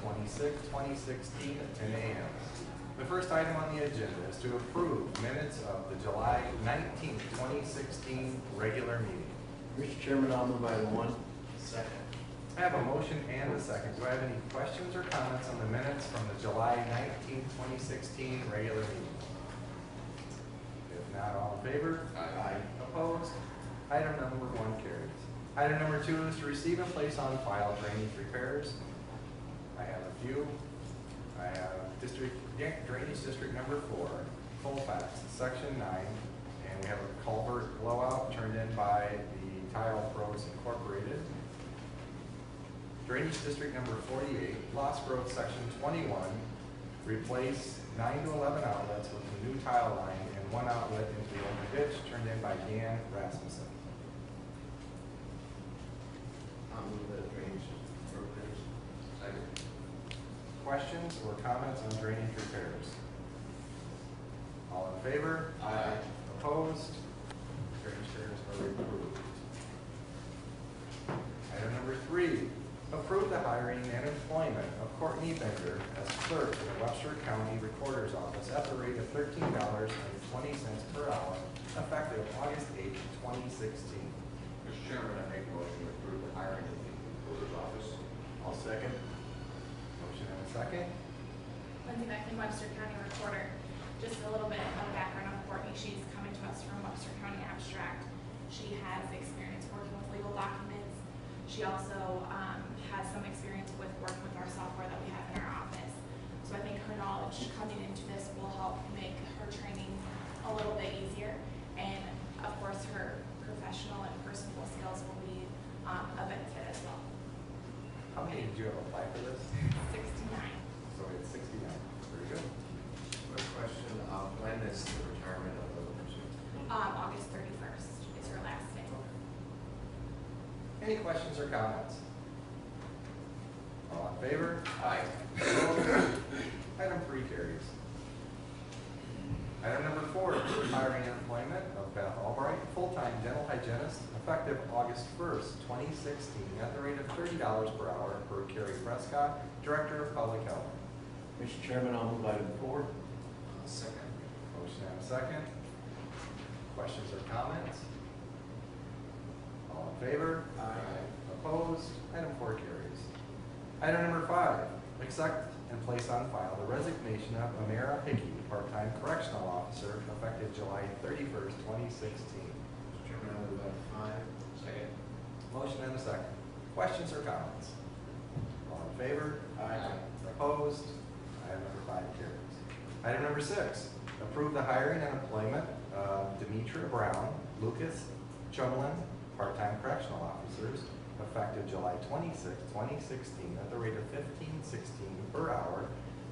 26, 2016 at 10 a.m. The first item on the agenda is to approve minutes of the July 19, 2016 regular meeting. Mr. Chairman, I'll move item 1. Second. I have a motion and a second. Do I have any questions or comments on the minutes from the July 19, 2016 regular meeting? If not, all in favor? Aye. Opposed? Item number 1 carries. Item number 2 is to receive and place on file drainage repairs. I have a few. I have Drainage District number 4, Colfax, Section 9, and we have a culvert blowout turned in by the Tile Pros Incorporated. Drainage District number 48, Lost Growth, Section 21, replace 9 to 11 outlets with a new tile line and 1 outlet into the open ditch turned in by Dan Rasmussen. I'll move the drainage repairs. Second. Questions or comments on drainage repairs? All in favor? Aye. Opposed? Drainage repairs are approved. Item number 3, approve the hiring and employment of Courtney Bender as clerk for the Webster County Recorder's Office at the rate of $13.20 per hour, effective August 8, 2016. Mr. Chairman, I make a motion to approve the hiring of the recorder's office. I'll second. Motion and a second. Lindsay Beckman, Webster County Recorder. Just a little bit of background on Courtney. She's coming to us from Webster County Abstract. She has experience working with legal documents. She also has some experience with working with our software that we have in our office. So I think her knowledge coming into this will help make her training a little bit easier. And of course, her professional and personal skills will be a benefit as well. How many did you have apply for this? 69. So it's 69. Very good. Quick question, when is the retirement of the person? August 31st is her last day. Any questions or comments? All in favor? Aye. Opposed? Item 3 carries. Item number 4, approve hiring and employment of Beth Albright, full-time dental hygienist, effective August 1st, 2016, at the rate of $30 per hour per Carrie Prescott, Director of Public Health. Mr. Chairman, I'll move item 4. Second. Motion and a second. Questions or comments? All in favor? Aye. Opposed? Item 4 carries. Item number 5, accept and place on file the resignation of Amara Hickey, part-time correctional officer, effective July 31st, 2016. Mr. Chairman, I move item 5. Second. Motion and a second. Questions or comments? All in favor? Aye. Opposed? Item number 5 carries. Item number 6, approve the hiring and employment of Demetra Brown, Lucas Chumlin, part-time correctional officers, effective July 26, 2016, at the rate of $15.16 per hour,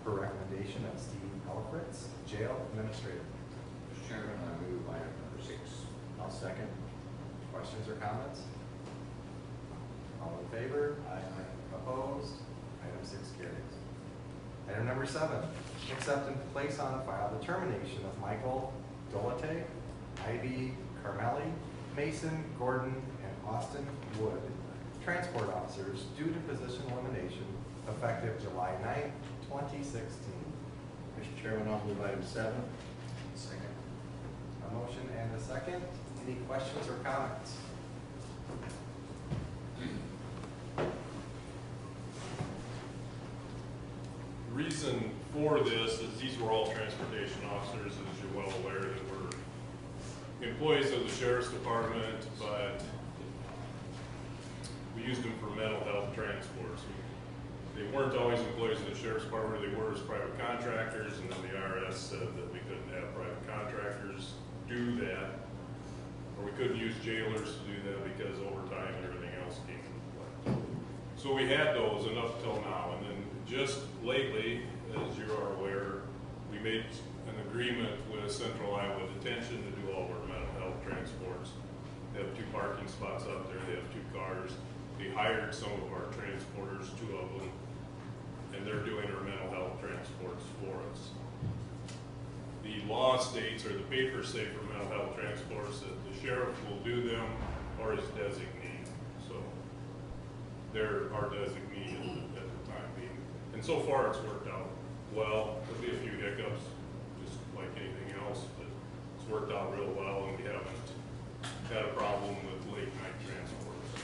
per recommendation of Steve Alfritz, Jail Administrator. Mr. Chairman, I move item number 6. I'll second. Questions or comments? All in favor? Aye. Opposed? Item 6 carries. Item number 7, accept and place on file the termination of Michael Dolate, Ivy Carmelli, Mason, Gordon, and Austin Wood, transport officers, due to position elimination, effective July 9, 2016. Mr. Chairman, I'll move item 7. Second. A motion and a second. Any questions or comments? The reason for this is these were all transportation officers, as you're well aware, that were employees of the Sheriff's Department, but we used them for mental health transports. They weren't always employees of the Sheriff's Department, they were as private contractors, and then the IRS said that we couldn't have private contractors do that, or we couldn't use jailers to do that because overtime and everything else came into play. So we had those and up till now, and then just lately, as you are aware, we made an agreement with Central Iowa Detention to do all of our mental health transports. They have 2 parking spots out there, they have 2 cars. We hired some of our transporters, 2 of them, and they're doing our mental health transports for us. The law states, or the papers say for mental health transports, that the sheriff will do them or his designee. So they're our designee at the time being. And so far, it's worked out well. There'll be a few hiccups, just like anything else, but it's worked out real well, and we haven't had a problem with late night transports.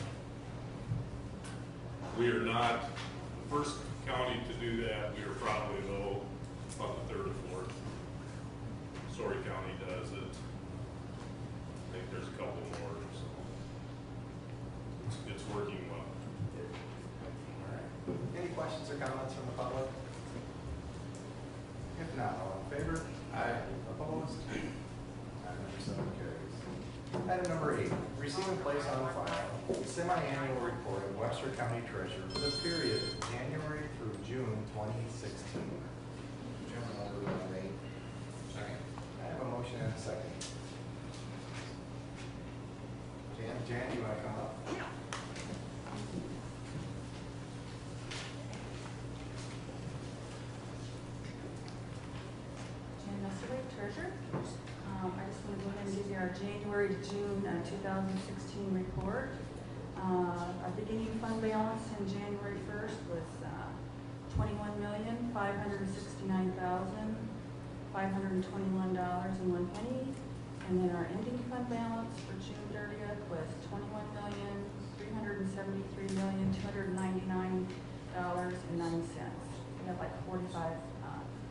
We are not the first county to do that. We are probably, though, about the third or fourth. Story County does it. I think there's a couple more, so it's working well. All right. Any questions or comments from the public? If not, all in favor? Aye. Opposed? Item number 7 carries. Item number 8, receive and place on file semi-annual report of Webster County Treasurer for the period January through June 2016. Chairman, I'll move item 8. Second. I have a motion and a second. Jan, you want to come up? Treasurer. I just want to go ahead and give you our January to June 2016 report. Our beginning fund balance in January 1st was $21,569,521.01. And then our ending fund balance for June 30th was $21,373,299.09. We have like 45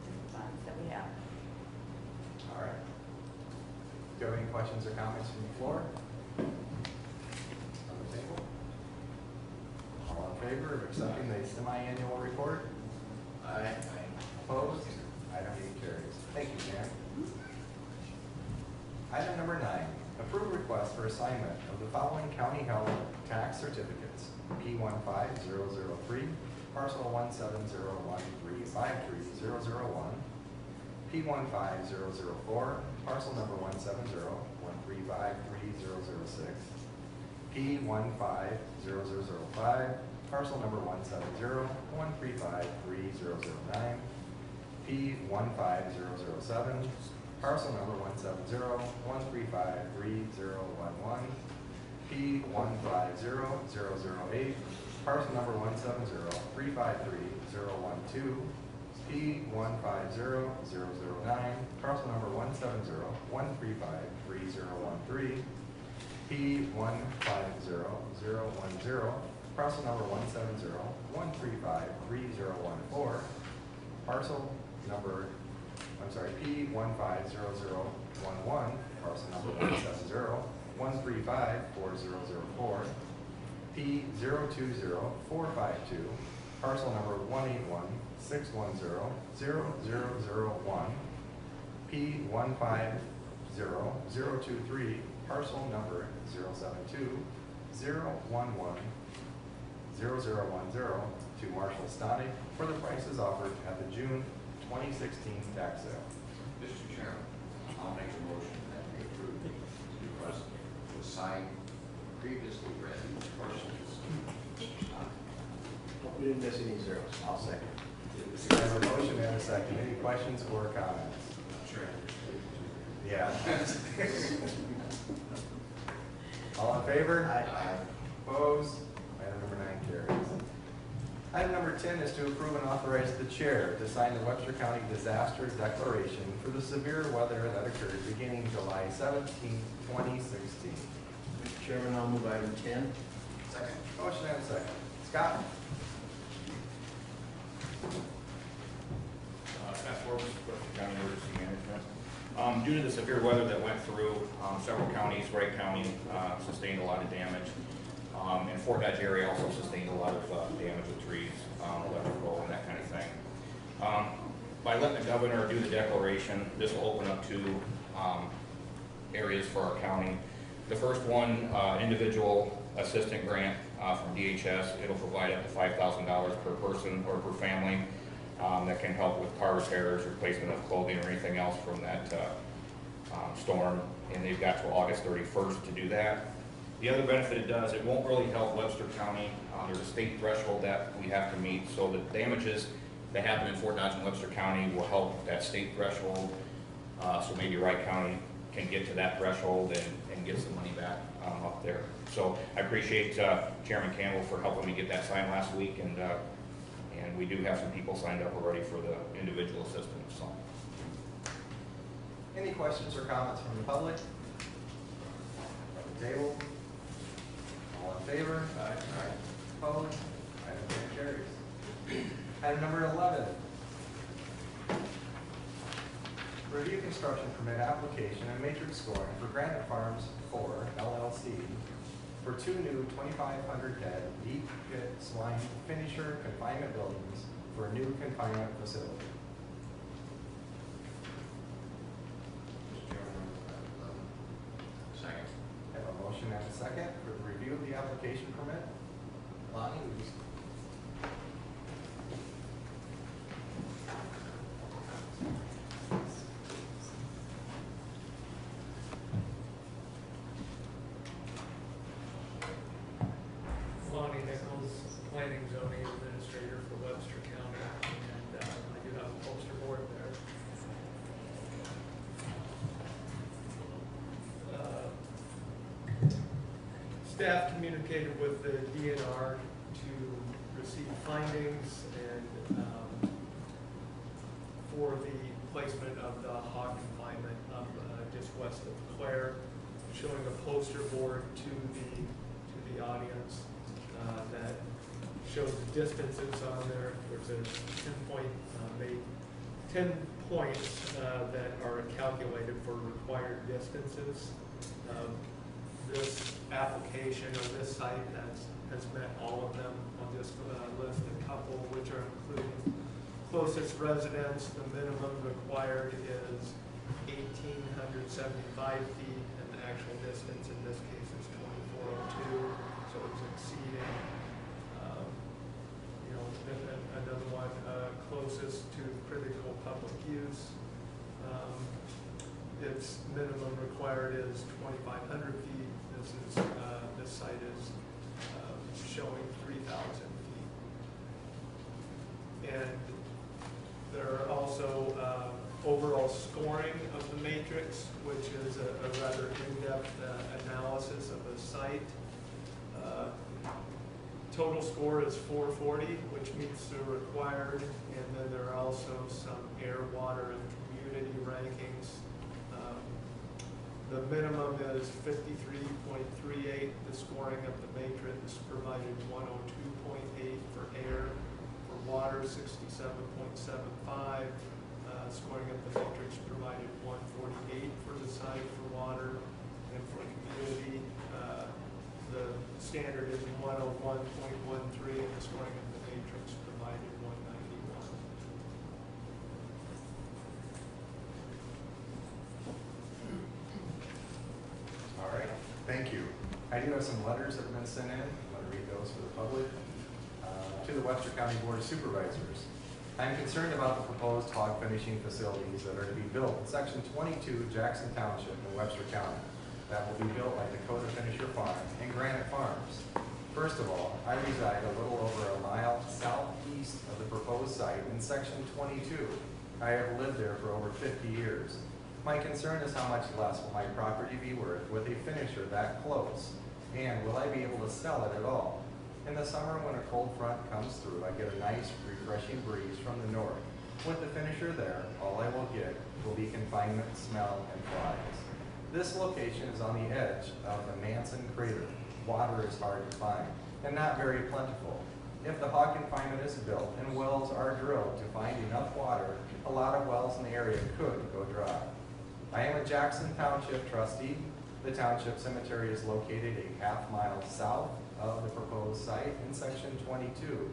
different funds that we have. All right. Do you have any questions or comments from the floor? On the table? All in favor of accepting the semi-annual report? Aye. Opposed? Item 8 carries. Thank you, Jan. Item number 9, approve request for assignment of the following county held tax certificates. P15003, parcel 17013530001. P15004, parcel number 17013530006. P15005, parcel number 17013530009. P15007, parcel number 17013530011. P15008, parcel number 170353012. P15009, parcel number 17013530013. P15010, parcel number 17013530014. Parcel number, P1500011, parcel number 17013540004. P020452, parcel number 18161000001. P150023, parcel number 072-011-0010 to Marshall Stani for the prices offered at the June 2016 tax sale. Mr. Chairman, I'll make a motion that we approve the request to assign previously read portions. Hope we didn't miss any zeros. I'll second. I have a motion and a second. Any questions or comments? Sure. Yeah. All in favor? Aye. Opposed? Item number 9 carries. Item number 10 is to approve and authorize the chair to sign the Webster County Disaster Declaration for the severe weather that occurred beginning July 17, 2016. Mr. Chairman, I'll move item 10. Second. Motion and a second. Scott? Task Force, Webster County Emergency Management. Due to the severe weather that went through, several counties, Wright County sustained a lot of damage. And Fort Dodge area also sustained a lot of damage with trees, electrical, and that kind of thing. By letting the governor do the declaration, this will open up 2 areas for our county. The first one, individual assistant grant from DHS. It'll provide up to $5,000 per person or per family that can help with car repairs, replacement of clothing, or anything else from that storm. And they've got till August 31st to do that. The other benefit it does, it won't really help Webster County. There's a state threshold that we have to meet, so the damages that happen in Fort Dodge and Webster County will help that state threshold. So maybe Wright County can get to that threshold and get some money back up there. So I appreciate Chairman Campbell for helping me get that signed last week, and And we do have some people signed up already for the individual assistance, so. Any questions or comments from the public? At the table? All in favor? Aye. Opposed? Item 10 carries. Item number 11. Review construction permit application and matrix scoring for Granite Farms 4 LLC for 2 new 2,500 head deep pit swine finisher confinement buildings for a new confinement facility. Mr. Chairman, I'll move item 11. Second. I have a motion and a second for the review of the application permit. Lonnie, would you? Lonnie Nichols, Planning Zoning Administrator for Webster County, and I do have a poster board there. Staff communicated with the DNR to receive findings and for the placement of the hog confinement up just west of Clare, showing a poster board to the audience that shows the distances on there. There's a 10 points that are calculated for required distances. This application or this site has met all of them. I'll just list a couple which are including closest residence. The minimum required is 1,875 feet, and the actual distance in this case is 2,402. So it's exceeding. Another one closest to critical public use. Its minimum required is 2,500 feet. This site is showing 3,000 feet. And there are also overall scoring of the matrix, which is a rather in-depth analysis of a site. Total score is 440, which meets the required, and then there are also some air, water, and community rankings. The minimum is 53.38. The scoring of the matrix provided 102.8 for air. For water, 67.75. Scoring of the matrix provided 148 for the site for water, and for community, the standard is 101.13, and the scoring of the matrix provided 191. All right, thank you. I do have some letters that have been sent in. I'm going to read those for the public. To the Webster County Board of Supervisors. I'm concerned about the proposed hog finishing facilities that are to be built in Section 22, Jackson Township in Webster County. That will be built by Dakota Finisher Farm and Granite Farms. First of all, I reside a little over a mile southeast of the proposed site in Section 22. I have lived there for over 50 years. My concern is how much less will my property be worth with a finisher that close, and will I be able to sell it at all? In the summer, when a cold front comes through, I get a nice, refreshing breeze from the north. With the finisher there, all I will get will be confinement, smell, and flies. This location is on the edge of the Manson crater. Water is hard to find, and not very plentiful. If the hog confinement is built and wells are drilled to find enough water, a lot of wells in the area could go dry. I am a Jackson Township trustee. The township cemetery is located a half-mile south of the proposed site in Section 22.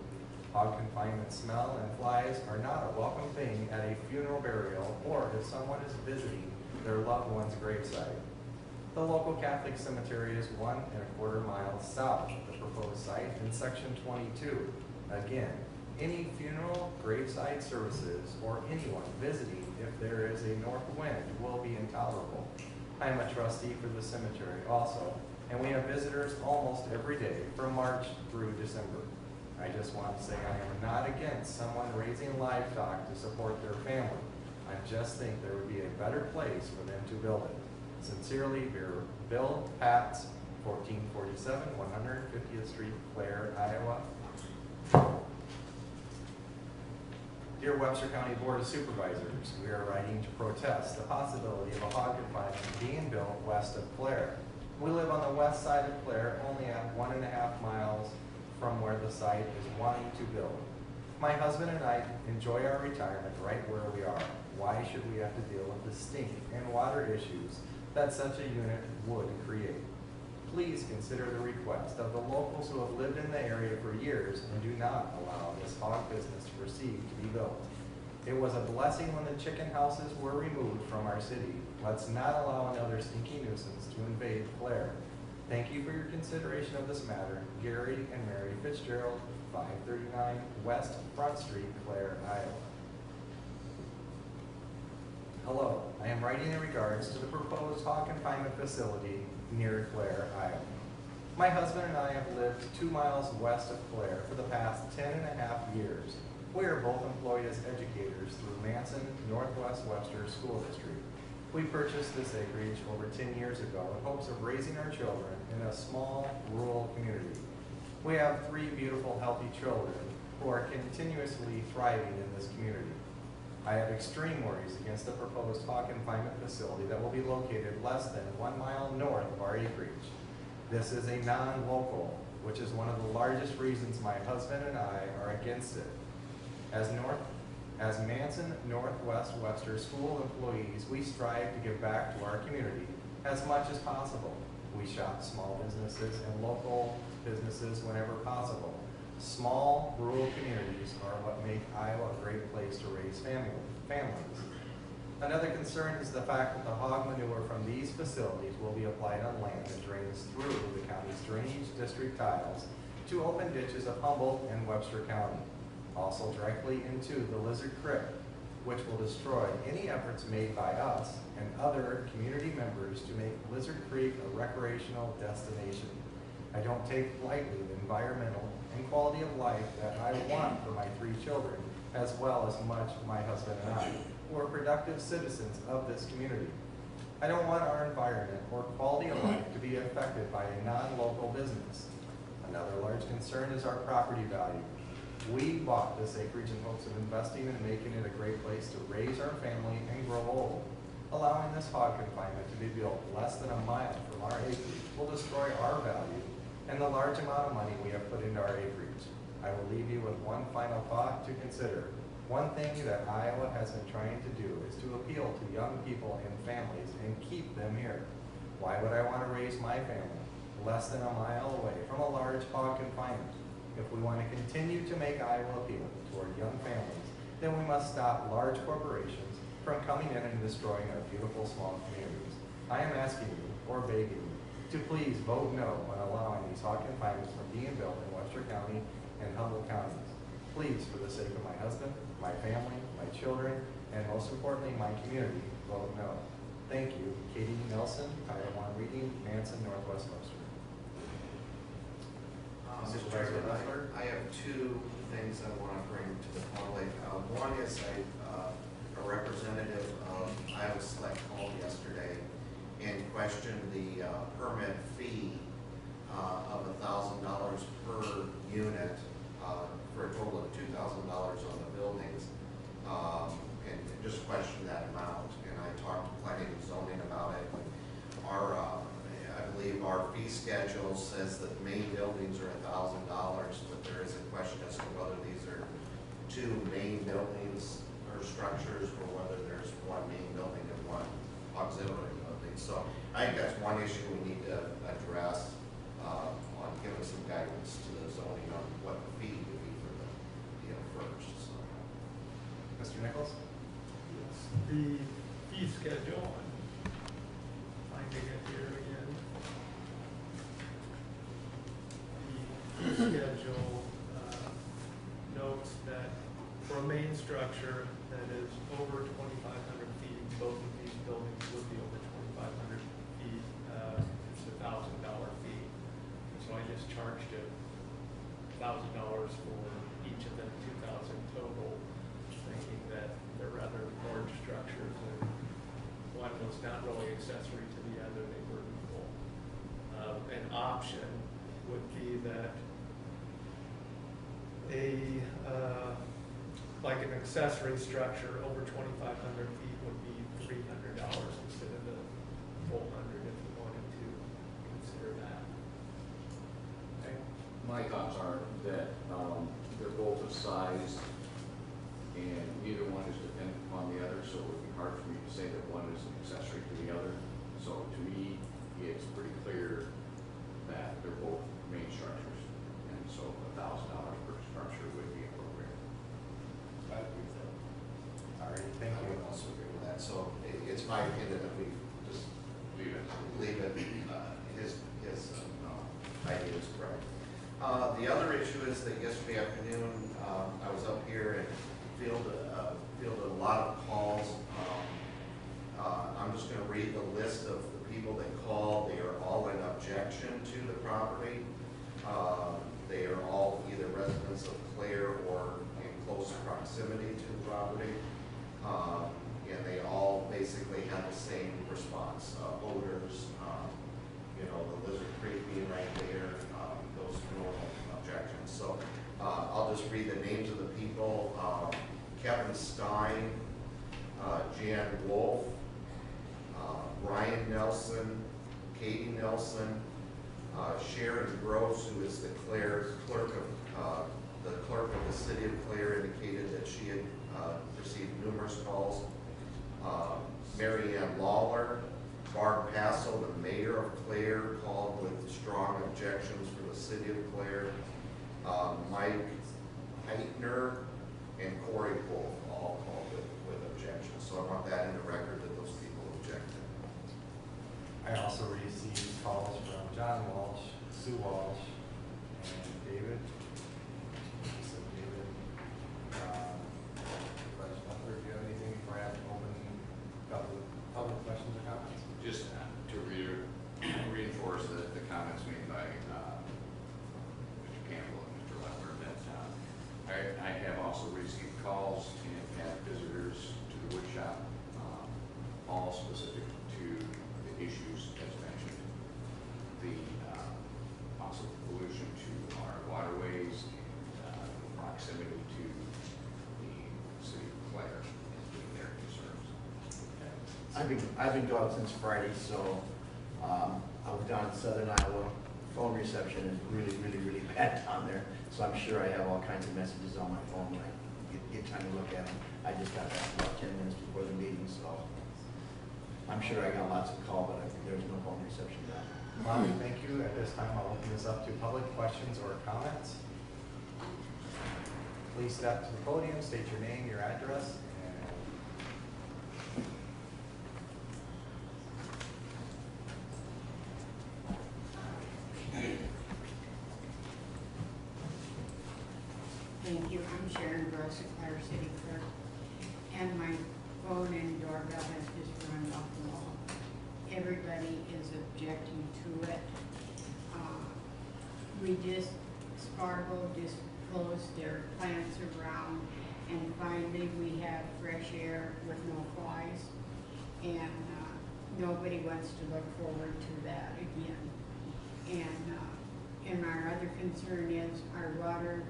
Hog confinement smell and flies are not a welcome thing at a funeral burial or if someone is visiting their loved one's gravesite. The local Catholic cemetery is 1¼ miles south of the proposed site in Section 22. Again, any funeral, graveside services, or anyone visiting if there is a north wind will be intolerable. I am a trustee for the cemetery also, and we have visitors almost every day from March through December. I just want to say I am not against someone raising livestock to support their family. I just think there would be a better place for them to build it. Sincerely, Bill Patz, 1447 150th Street, Clare, Iowa. Dear Webster County Board of Supervisors, we are writing to protest the possibility of a hog confinement being built west of Clare. We live on the west side of Clare, only at 1.5 miles from where the site is wanting to build. My husband and I enjoy our retirement right where we are. Why should we have to deal with the stink and water issues that such a unit would create? Please consider the request of the locals who have lived in the area for years and do not allow this hog business to proceed to be built. It was a blessing when the chicken houses were removed from our city. Let's not allow another stinky nuisance to invade Clare. Thank you for your consideration of this matter. Gary and Mary Fitzgerald, 539 West Front Street, Clare, Iowa. Hello, I am writing in regards to the proposed hog confinement facility near Clare, Iowa. My husband and I have lived 2 miles west of Clare for the past 10.5 years. We are both employed as educators through Manson Northwest Webster School District. We purchased this acreage over 10 years ago in hopes of raising our children in a small rural community. We have 3 beautiful, healthy children who are continuously thriving in this community. I have extreme worries against the proposed hog confinement facility that will be located less than 1 mile north of our acreage. This is a non-local, which is one of the largest reasons my husband and I are against it. As Manson Northwest Webster School employees, we strive to give back to our community as much as possible. We shop small businesses and local businesses whenever possible. Small rural communities are what make Iowa a great place to raise families. Another concern is the fact that the hog manure from these facilities will be applied on land that drains through the county's drainage district tiles to open ditches of Humboldt and Webster County, also directly into the Lizard Creek, which will destroy any efforts made by us and other community members to make Lizard Creek a recreational destination. I don't take lightly the environmental and quality of life that I want for my 3 children, as well as much my husband and I, who are productive citizens of this community. I don't want our environment or quality of life to be affected by a non-local business. Another large concern is our property value. We bought this acreage in hopes of investing and making it a great place to raise our family and grow old. Allowing this hog confinement to be built less than a mile from our acreage will destroy our value and the large amount of money we have put into our acreage. I will leave you with one final thought to consider. One thing that Iowa has been trying to do is to appeal to young people and families and keep them here. Why would I want to raise my family less than a mile away from a large hog confinement? If we want to continue to make Iowa appeal toward young families, then we must stop large corporations from coming in and destroying our beautiful small communities. I am asking you, or begging you, to please vote no on allowing these hog confinements from being built in Webster County and Humboldt counties. Please, for the sake of my husband, my family, my children, and most importantly, my community, vote no. Thank you. Katie Nelson, Title I Reading, Manson, Northwest Webster. Mr. Chairman, I have 2 things I want to bring to the public. One is a representative of Iowa Select called yesterday and questioned the permit fee of $1,000 per unit for a total of $2,000 on the buildings, and just questioned that amount. And I talked to planning and zoning about it. I believe our fee schedule says that main buildings are $1,000, but there is a question as to whether these are 2 main buildings or structures, or whether there's 1 main building and 1 auxiliary building. So I think that's one issue we need to address on giving some guidance to the zoning on what the fee would be for the deal first. So. Mr. Nichols? Yes. The fee schedule, I'm finding it here again. The fee schedule notes that for a main structure that is over 2,500 feet, both of these buildings would be over 2,500 feet. It's a $1,000 fee. So I just charged it $1,000 for each of them, 2,000 total, thinking that they're rather large structures and one was not really accessory to the other, they were equal. An option would be that a like an accessory structure over 2,500 feet would be $300 instead of the full 100 if you wanted to consider that. Okay. My thoughts are that they're both of size, and neither one is dependent upon the other, so it would be hard for me to say that one is an accessory to the other. So to me, it's pretty clear that they're both main structures, and so $1,000 per structure would be appropriate. I agree with that. All right, I thank you. would also agree with that, so it's my opinion that we just Leave it. leave it, his idea is correct. The other issue is that yesterday afternoon, I was up here and fielded a lot of calls. I'm just gonna read the list of the people that called. They are all in objection to the property. They are all either residents of Clare or in close proximity to the property. And they all basically have the same response, odors, the Lizard Creek being right there, those normal objections. So I'll just read the names of the people. Kevin Stein, Jan Wolf, Ryan Nelson, Katie Nelson, Sharon Gross, who is the clerk of the city of Clare, indicated that she had received numerous calls. Mary Ann Lawler, Barb Passel, the mayor of Clare, called with strong objections for the city of Clare. Mike Heitner and Corey Wolf all called with objections. So I want that in the record that those people objected. I also received calls from John Walsh, Sue Walsh, and David. So David, Vice Butler, do you have anything before I have to open public questions or comments? Just to reinforce the comments made by Mr. Campbell and Mr. Leffler, that I have also received calls and had visitors to the wood shop, all specific to the issues as mentioned, the possible pollution to our waterways and proximity to the city of Clare and their concerns. I've been gone since Friday, so I was down in southern Iowa. Phone reception is really, really, really bad down there. So I'm sure I have all kinds of messages on my phone when I get time to look at them. I just got back about 10 minutes before the meeting, so I'm sure I got lots of calls, but there's no phone reception down there. Lonnie, thank you. At this time, I'll open this up to public questions or comments. Please step to the podium, state your name, your address, Thank you. I'm Sharon Gross, Clare City Clerk, and my phone and doorbell has just run off the wall. Everybody is objecting to it. Spargo just closed their plants around, and finally we have fresh air with no flies, and nobody wants to look forward to that again. And our other concern is our water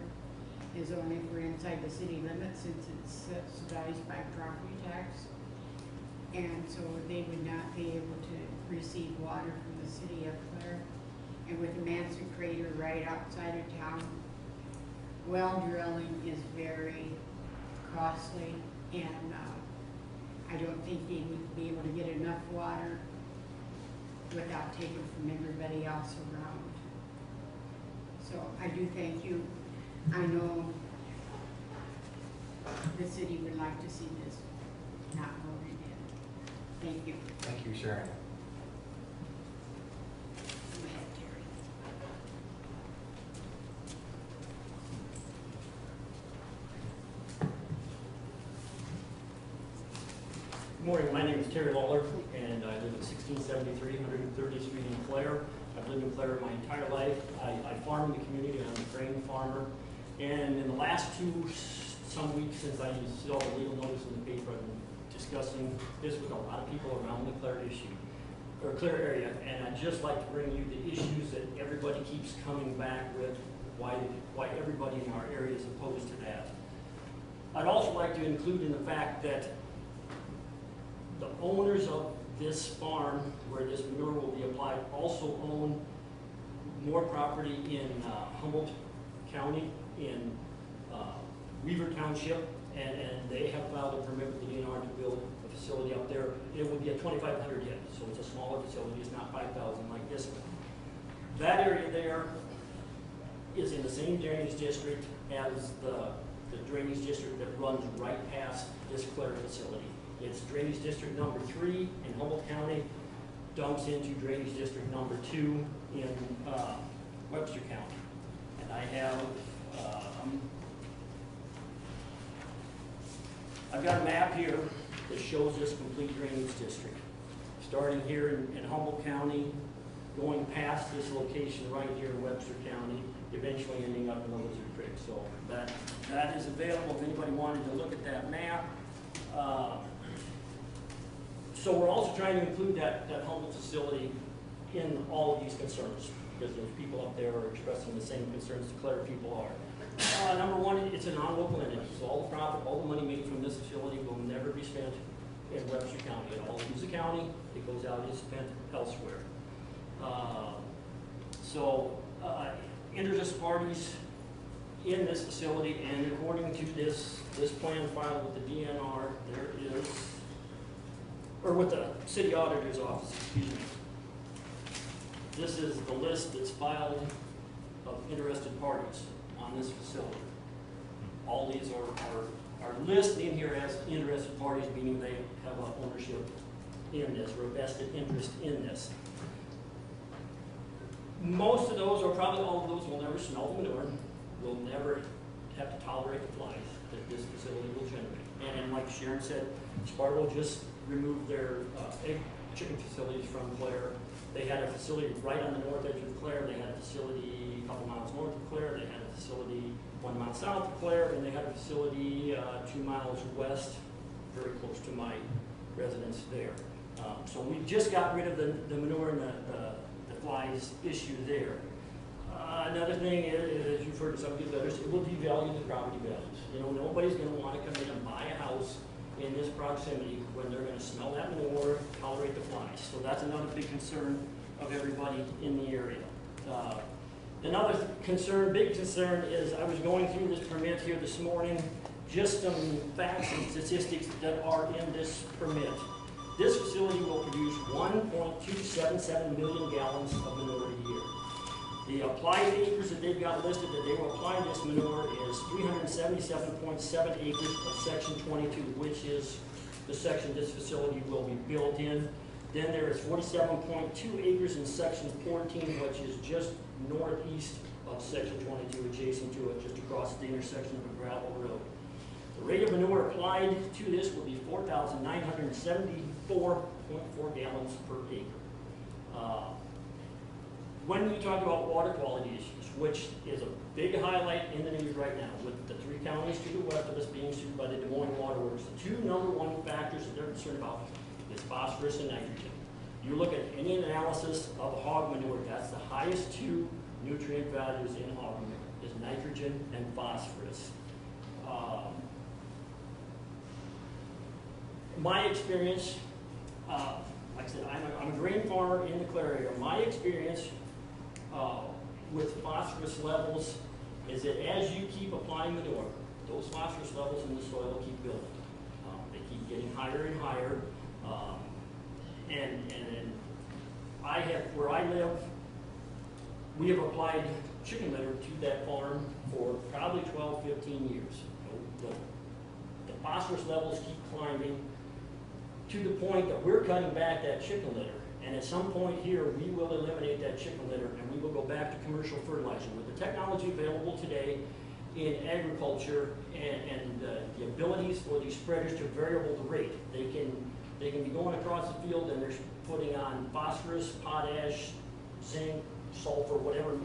is only if we're inside the city limits, since it's subsidized by property tax. And so they would not be able to receive water from the city of Clare. And with the Manson crater right outside of town, well drilling is very costly, and I don't think they would be able to get enough water without taking from everybody else around. So I do thank you. I know the city would like to see this not voted in. Thank you. Thank you, Sharon. Go ahead, Terry. Good morning, my name is Terry Lawler, and I live at 1673 130th Street in Clare. I've lived in Clare my entire life. I farm in the community. I'm a grain farmer. And in the last some weeks since I saw the legal notice in the paper, I've been discussing this with a lot of people around the Clare Clare area. And I'd just like to bring you the issues that everybody keeps coming back with, why everybody in our area is opposed to that. I'd also like to include in the fact that the owners of this farm where this manure will be applied also own more property in Humboldt County, in Weaver Township, and they have filed a permit with the DNR to build a facility up there. It would be a 2,500 head, so it's a smaller facility, it's not 5,000 like this one. That area there is in the same drainage district as the drainage district that runs right past this Clare facility. It's drainage district number 3 in Humboldt County, dumps into drainage district number 2 in Webster County. And I have, I've got a map here that shows this complete drainage district. Starting here in Humboldt County, going past this location right here in Webster County, eventually ending up in the Lizard Creek. So that is available if anybody wanted to look at that map. So we're also trying to include that Humboldt facility in all of these concerns, because those people up there are expressing the same concerns the Clare people are. Number one, it's a non-local entity, so all the profit, all the money made from this facility will never be spent in Webster County. It all leaves the county, it goes out and is spent elsewhere. Interested parties in this facility, and according to this plan filed with the DNR, there is, or with the city auditor's office, excuse me. This is the list that's filed of interested parties on this facility. All these are listed in here as interested parties, meaning they have an ownership in this, or a vested interest in this. Most of those, or probably all of those, will never smell the manure, will never have to tolerate the flies that this facility will generate. And like Sharon said, Spargo just removed their egg chicken facilities from Clare. They had a facility right on the north edge of Clare. They had a facility a couple miles north of Clare. They had a facility 1 mile south of Clare, and they had a facility 2 miles west, very close to my residence there. So we just got rid of the manure and the flies issue there. Another thing is, as you've heard some of these letters, it will devalue the property values. You know, nobody's going to want to come in and buy a house in this proximity when they're going to smell that manure, tolerate the flies. So that's another big concern of everybody in the area. Another concern, big concern, is I was going through this permit here this morning, just some facts and statistics that are in this permit. This facility will produce 1.277 million gallons of manure a year. The applied acres that they've got listed that they will apply this manure is 377.7 acres of section 22, which is the section this facility will be built in. Then there is 47.2 acres in section 14, which is just northeast of section 22, adjacent to it, just across the intersection of a gravel road. The rate of manure applied to this will be 4,974.4 gallons per acre. When we talk about water quality issues, which is a big highlight in the news right now, with the 3 counties to the west of us being sued by the Des Moines Water Works, the 2 #1 factors that they're concerned about is phosphorus and nitrogen. You look at any analysis of hog manure, that's the highest 2 nutrient values in hog manure, is nitrogen and phosphorus. My experience, like I said, I'm a grain farmer in the Clare area. My experience with phosphorus levels is that as you keep applying manure, those phosphorus levels in the soil keep building. They keep getting higher and higher. And I have, where I live, we have applied chicken litter to that farm for probably 12, 15 years. The phosphorus levels keep climbing to the point that we're cutting back that chicken litter. And at some point here, we will eliminate that chicken litter and we will go back to commercial fertilizer. With the technology available today in agriculture and the abilities for these spreaders to variable the rate, they can be going across the field and they're putting on phosphorus, potash, zinc, sulfur, whatever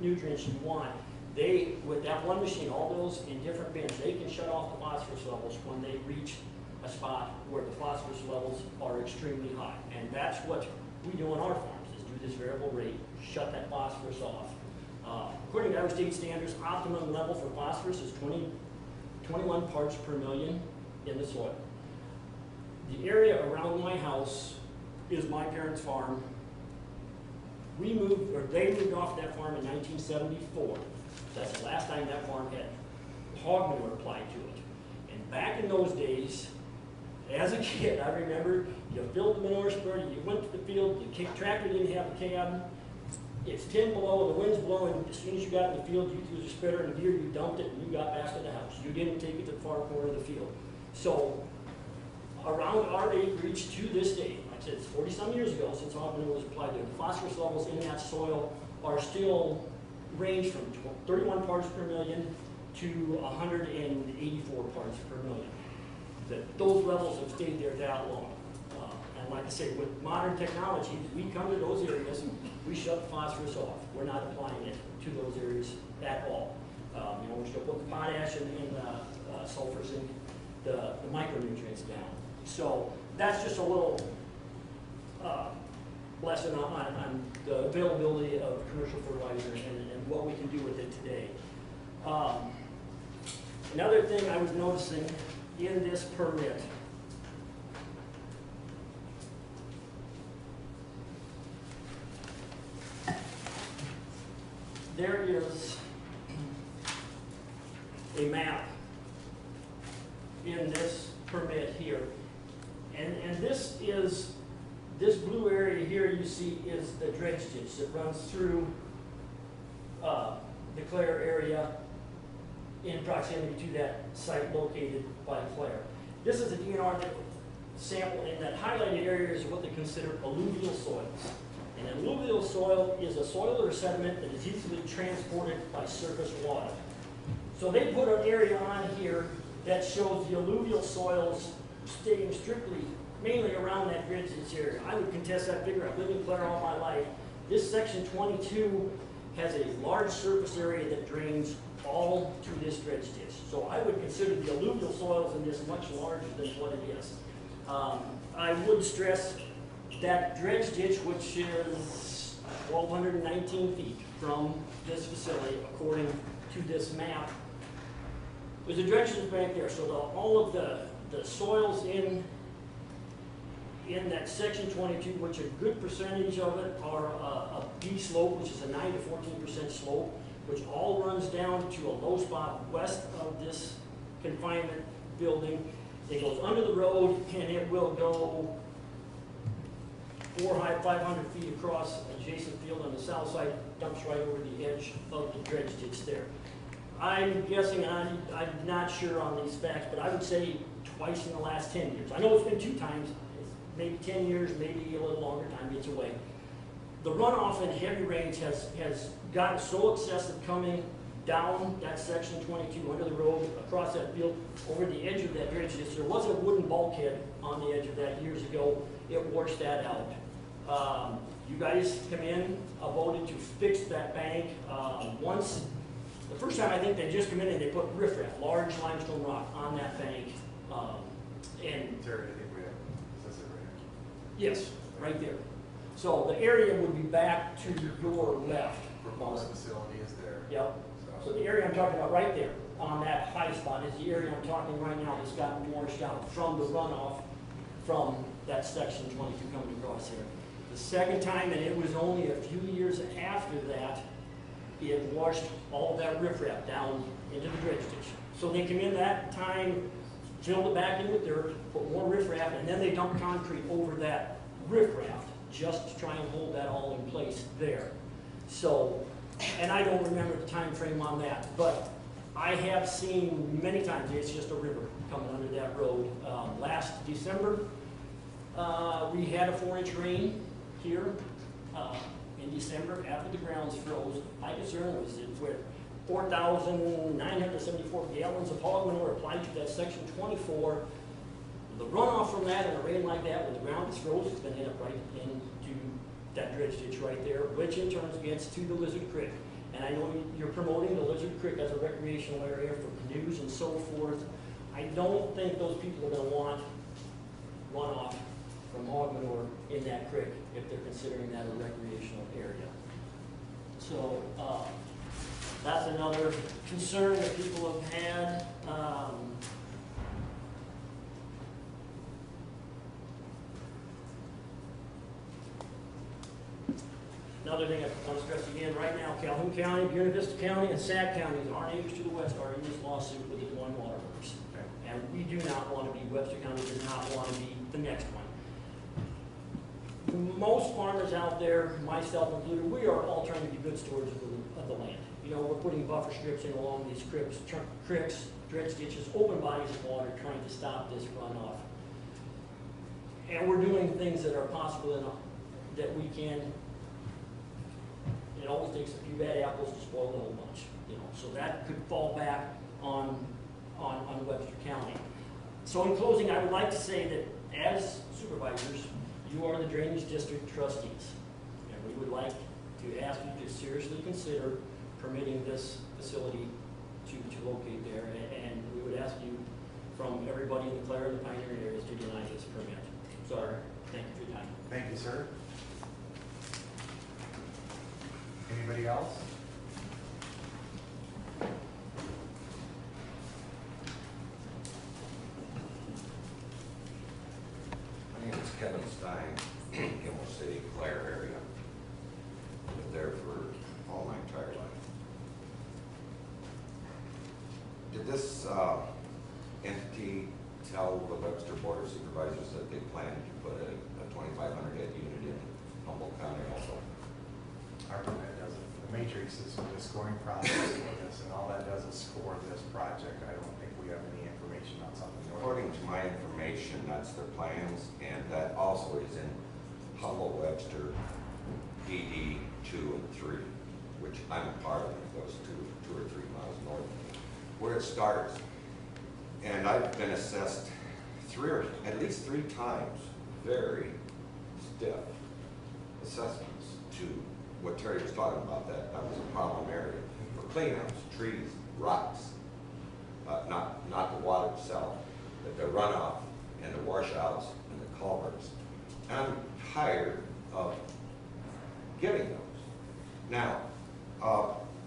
nutrients you want. They, with that one machine, all those in different bins, they can shut off the phosphorus levels when they reach a spot where the phosphorus levels are extremely high. And that's what we do on our farms, is do this variable rate, shut that phosphorus off. According to our state standards, optimum level for phosphorus is 20 21 parts per million in the soil. The area around my house is my parents' farm. They moved off that farm in 1974. That's the last time that farm had hog manure applied to it. And back in those days, as a kid, I remember you filled the manure spreader, you went to the field, the tractor didn't have a cab, it's 10 below, the wind's blowing, as soon as you got in the field, you threw the spreader in the gear, you dumped it, and you got back to the house. You didn't take it to the far corner of the field. So, around our acreage to this day, like I said, it's 40-some years ago since hog manure was applied there, the phosphorus levels in that soil are still range from 31 parts per million to 184 parts per million. Those levels have stayed there that long. And like I say, with modern technology, we come to those areas and we shut the phosphorus off. We're not applying it to those areas at all. We're still putting the potash and the sulfurs and the micronutrients down. So that's just a little lesson on the availability of commercial fertilizer and what we can do with it today. Another thing I was noticing in this permit, there is a map in this permit here. And this blue area here you see is the dredge ditch that runs through the Clare area in proximity to that site located by Clare. This is a DNR sample, and that highlighted area is what they consider alluvial soils. And an alluvial soil is a soil or sediment that is easily transported by surface water. So they put an area on here that shows the alluvial soils staying mainly around that dredge ditch area. I would contest that figure. I've lived in Clare all my life. This section 22 has a large surface area that drains all to this dredge ditch. So I would consider the alluvial soils in this much larger than what it is. I would stress that dredge ditch, which is 1,219 feet from this facility, according to this map. There's a dredge ditch back there, so all of the soils in that section 22, which a good percentage of it are a B slope, which is a 9 to 14% slope, which all runs down to a low spot west of this confinement building. It goes under the road, and it will go 500 feet across adjacent field on the south side, dumps right over the edge of the dredge ditch there. I'm guessing, and I'm not sure on these facts, but I would say twice in the last 10 years. I know it's been 2 times, maybe 10 years, maybe a little longer time gets away. The runoff in heavy rains has gotten so excessive coming down that section 22 under the road, across that field, over the edge of that dredge ditch. There was a wooden bulkhead on the edge of that years ago. It washed that out. You guys come in, voted to fix that bank. The first time I think they just come in and they put riffraff, large limestone rock on that bank. And Terry, I think we have, is this it right yes, right there. So the area would be back to your left. here? Proposed facility is there. Yep. So the area I'm talking about right there on that high spot is the area I'm talking right now that's gotten washed out from the runoff from that section 22 coming across here. The second time, and it was only a few years after that, it washed all that riffraff down into the dredge ditch. So they come in that time, filled it back in with dirt, put more riffraff, and then they dumped concrete over that riffraff just to try and hold that all in place there. So, and I don't remember the time frame on that, but I have seen many times it's just a river coming under that road. Last December, we had a 4-inch rain here in December after the grounds froze. My concern was with 4,974 gallons of hog manure applied to that section 24. The runoff from that in a rain like that, when the ground is frozen, it's been hit up right into that dredge ditch right there, which in turn gets to the Lizard Creek. And I know you're promoting the Lizard Creek as a recreational area for canoes and so forth. I don't think those people are going to want runoff from hog manure in that creek if they're considering that a recreational area. So that's another concern that people have had. another thing I want to stress again, right now, Calhoun County, Buena Vista County, and Sac counties, our neighbors to the west, are in this lawsuit with the Des Moines Water Works. Okay. And we do not want to be, Webster County does not want to be the next one. Most farmers out there, myself included, we are all trying to be good stewards of the land. You know, we're putting buffer strips in along these creeks, dredge ditches, open bodies of water, trying to stop this runoff. And we're doing things that are possible enough that we can. It always takes a few bad apples to spoil the whole bunch, you know. So that could fall back on Webster County. So in closing, I would like to say that as supervisors, you are the drainage district trustees, and we would like to ask you to seriously consider permitting this facility to locate there, and we would ask you from everybody in the Clare and the Pioneer areas to deny this permit. Sorry, thank you for your time. Thank you, sir. Anybody else? My name is Kevin Stein, Gilmore City, Clare area. Lived there for all my entire life. Did this entity tell the Webster Board of Supervisors that they planned to put a 2,500 head unit in Humboldt County also? Our permit doesn't, the matrix is the scoring process for this, and all that does is score this project. I don't think we have any information on something. According to my information, that's their plans, and that also is in Humboldt, Webster, PD 2 and 3, which I'm a part of. It goes 2 or 3 miles north of me, where it starts. And I've been assessed at least three times, very stiff assessments to what Terry was talking about, that was a problem area for cleanups, trees, rocks, not the water itself, but the runoff and the washouts and the culverts. And I'm tired of getting those. Now,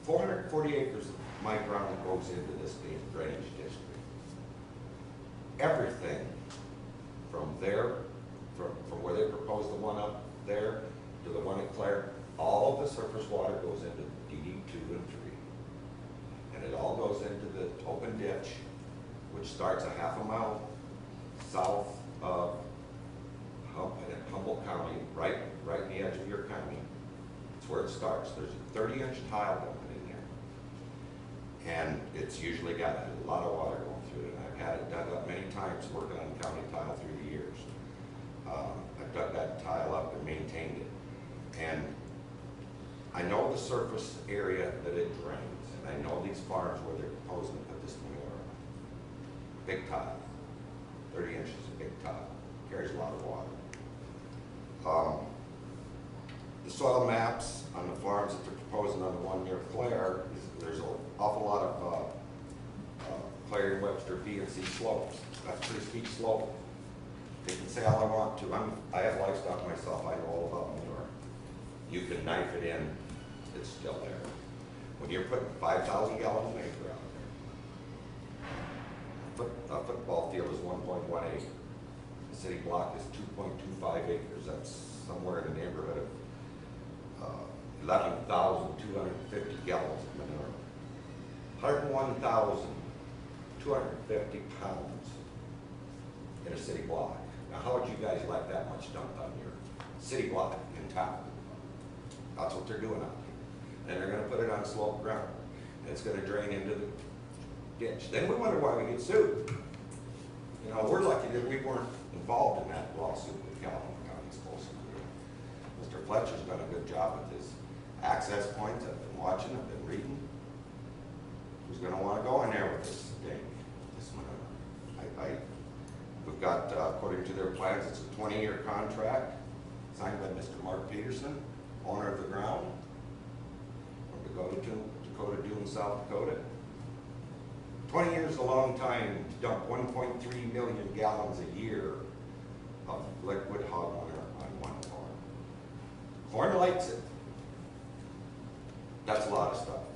440 acres of my ground goes into this drainage district. Everything from there, from where they proposed the one up there to the one at Clare, all of the surface water goes into DD 2 and 3. And it all goes into the open ditch, which starts a half a mile south of Humboldt County, right in the edge of your county. It's where it starts. There's a 30-inch tile going in there. And it's usually got a lot of water going through it. And I've had it dug up many times working on county tile through the years. I've dug that tile up and maintained it. And I know the surface area that it drains. And I know these farms where they're proposing to put this manure on. Big tile. 30 inches of big tile. Carries a lot of water. The soil maps on the farms that they're proposing on the one near Clare, there's an awful lot of Clare and Webster B and C slopes. That's a pretty steep slope. They can say all I want to. I have livestock myself. I know all about manure. You can knife it in. It's still there. When you're putting 5,000 gallons an acre out there, a football field is 1.18. The city block is 2.25 acres. That's somewhere in the neighborhood of 11,250 gallons of manure. 101,250 pounds in a city block. Now, how would you guys like that much dumped on your city block in town? That's what they're doing out here. And they're going to put it on slope ground. And it's going to drain into the ditch. Then we wonder why we get sued. You know, we're lucky that we weren't involved in that lawsuit with Calhoun County supposed to do. Mr. Fletcher's done a good job with his access points. I've been watching, I've been reading. Who's going to want to go in there with this thing? This one, we've got, according to their plans, it's a 20-year contract signed by Mr. Mark Peterson, owner of the ground, from Dakota Dune, South Dakota. 20 years is a long time to dump 1.3 million gallons a year of liquid hog manure on one farm. Corn likes it. That's a lot of stuff.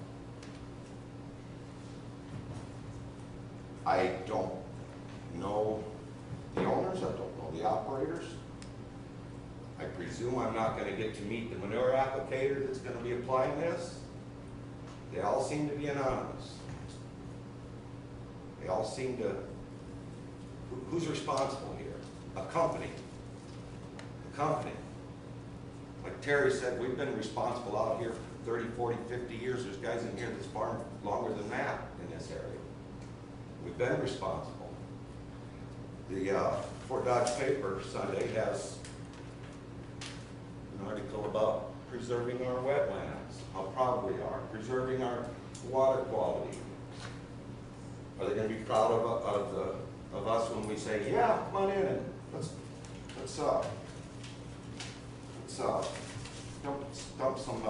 I don't know the owners, I don't know the operators. I I presume I'm not gonna get to meet the manure applicator that's gonna be applying this. They all seem to be anonymous. They all seem to, who's responsible here? A company. A company. Like Terry said, we've been responsible out here for 30, 40, 50 years. There's guys in here that's farmed longer than that in this area. We've been responsible. The Fort Dodge paper Sunday has an article about preserving our wetlands, how proud we are, preserving our water quality. Are they going to be proud of us when we say, yeah, come on in and let's dump some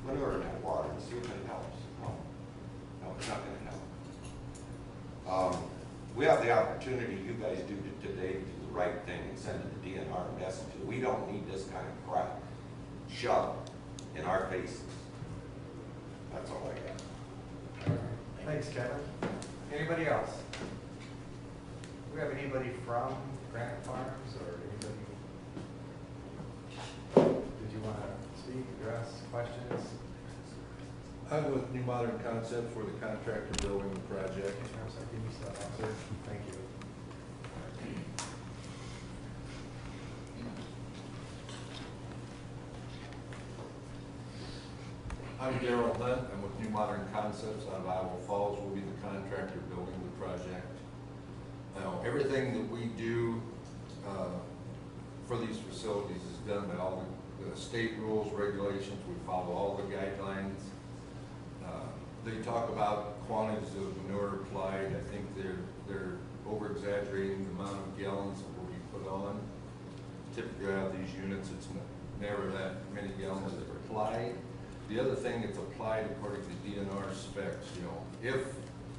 manure in that water and see if it helps? No, it's not going to help. We have the opportunity, you guys do today, to do the right thing and send it to DNR and message it. We don't need this kind of crap shoved in our faces. That's all I got. Thanks, Kevin. Anybody else? Do we have anybody from Granite Farms or anybody? Did you want to speak, address, questions? I'm with New Modern Concept for the contractor building the project. Give me some answer. Thank you. I'm Darrell Hunt. I'm with New Modern Concepts out of Iowa Falls. We'll be the contractor building the project. Now, everything that we do for these facilities is done by all the state rules, regulations. We follow all the guidelines. They talk about quantities of manure applied. I think they're over-exaggerating the amount of gallons that will be put on. Typically out of these units, it's never that many gallons that are applied. The other thing, it's applied according to DNR specs. You know, if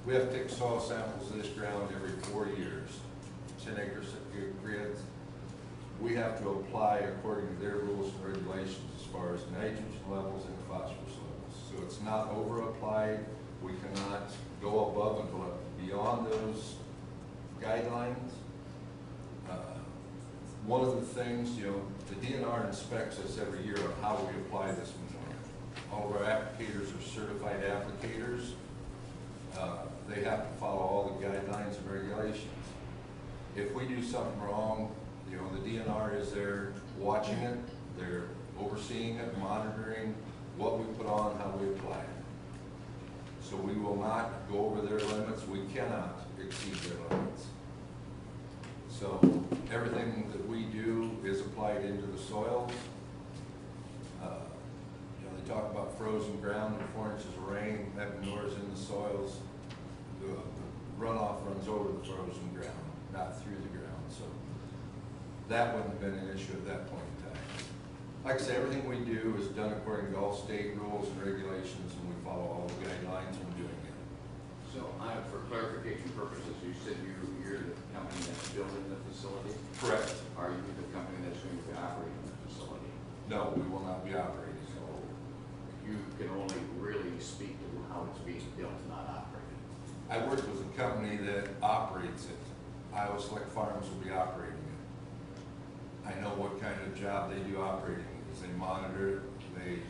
we have to take soil samples of this ground every 4 years, 10-acre grids, we have to apply according to their rules and regulations as far as nitrogen levels and phosphorus levels. So it's not over-applied. We cannot go above and beyond those guidelines. One of the things, you know, the DNR inspects us every year on how we apply this manure. All of our applicators are certified applicators. They have to follow all the guidelines and regulations. If we do something wrong, you know, the DNR is there watching it. They're overseeing it, monitoring what we put on, how we apply it. So we will not go over their limits. We cannot exceed their limits. So everything that we do is applied into the soils. You know, they talk about frozen ground and 4 inches of rain, that manure is in the soils. The runoff runs over the frozen ground, not through the ground. So that wouldn't have been an issue at that point in time. Like I say, everything we do is done according to all state rules and regulations, and we follow all the guidelines when doing it. So, for clarification purposes, you said you're the company that's building the facility? Correct. Are you the company that's going to be operating the facility? No, we will not be operating. So, you can only really speak to how it's being built, not operated. I work with a company that operates it. Iowa Select Farms will be operating it. I know what kind of job they do operating it, because they monitor it.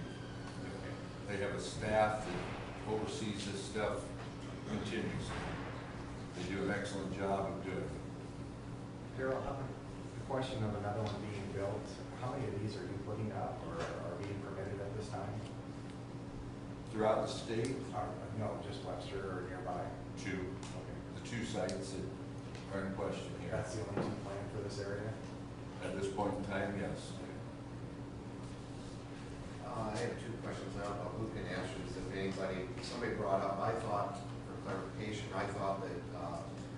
They have a staff that oversees this stuff continuously. They do an excellent job of doing it. Darrell, the question of another one being built, how many of these are you putting up or are being permitted at this time? Throughout the state, No, just Webster or nearby? 2. Okay. The 2 sites that are in question here. That's the only 2 planned for this area? At this point in time, yes. I have 2 questions now, but who can answer this if anybody, somebody brought up, I thought, for clarification, I thought that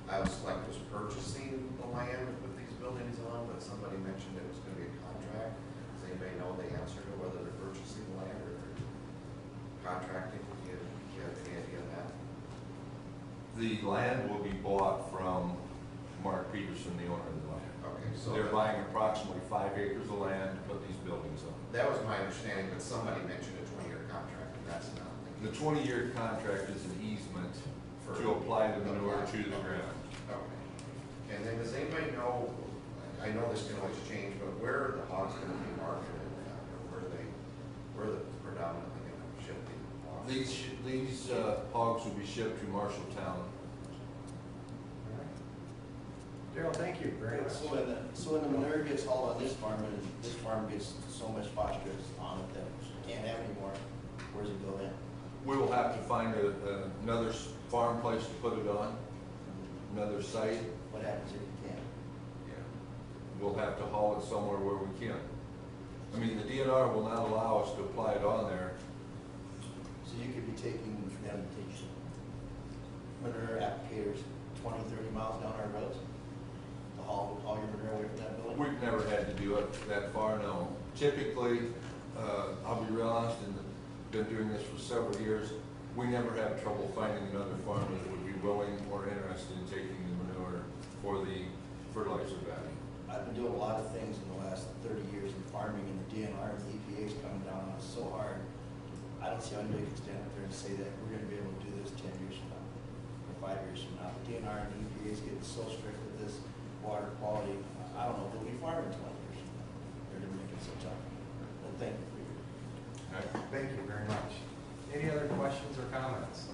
Iowa Select was purchasing the land to put these buildings on, but somebody mentioned it was going to be a contract. Does anybody know the answer to whether they're purchasing the land or they're contracting? Do you have any idea of that? The land will be bought from Mark Peterson, the owner of the land. Okay, so They're buying approximately 5 acres of land to put these buildings on. that was my understanding, but somebody mentioned a 20-year contract, and that's not. The 20-year contract is an easement to apply the manure to the ground. Okay. And then does anybody know, I know this can always change, but where are the hogs gonna be marketed at, or where are the predominantly gonna ship the hogs? These hogs will be shipped to Marshalltown. Daryl, thank you very much. So when the manure gets hauled on this farm, and this farm gets so much phosphorus on it that we can't have anymore, where's it go then? We will have to find another farm place to put it on, another site. What happens if you can't? Yeah. We'll have to haul it somewhere where we can. I mean, the DNR will not allow us to apply it on there. So you could be taking, for them to take manure applicators 20, 30 miles down our roads to haul your manure away from that building? We've never had to do it that far, no. Typically, I'll be real honest, and been doing this for several years, we never have trouble finding another farmer that would be willing or interested in taking the manure for the fertilizer value. I've been doing a lot of things in the last 30 years in farming, and the DNR and the EPA is coming down on us so hard. I don't see how anybody can stand up there and say that we're gonna be able to do this 10 years from now, or 5 years from now. The DNR and the EPA is getting so strict with this water quality, I don't know if we'll be farming 20 years from now. They're gonna make it so tough. But thank you for your Thank you very much. Any other questions or comments?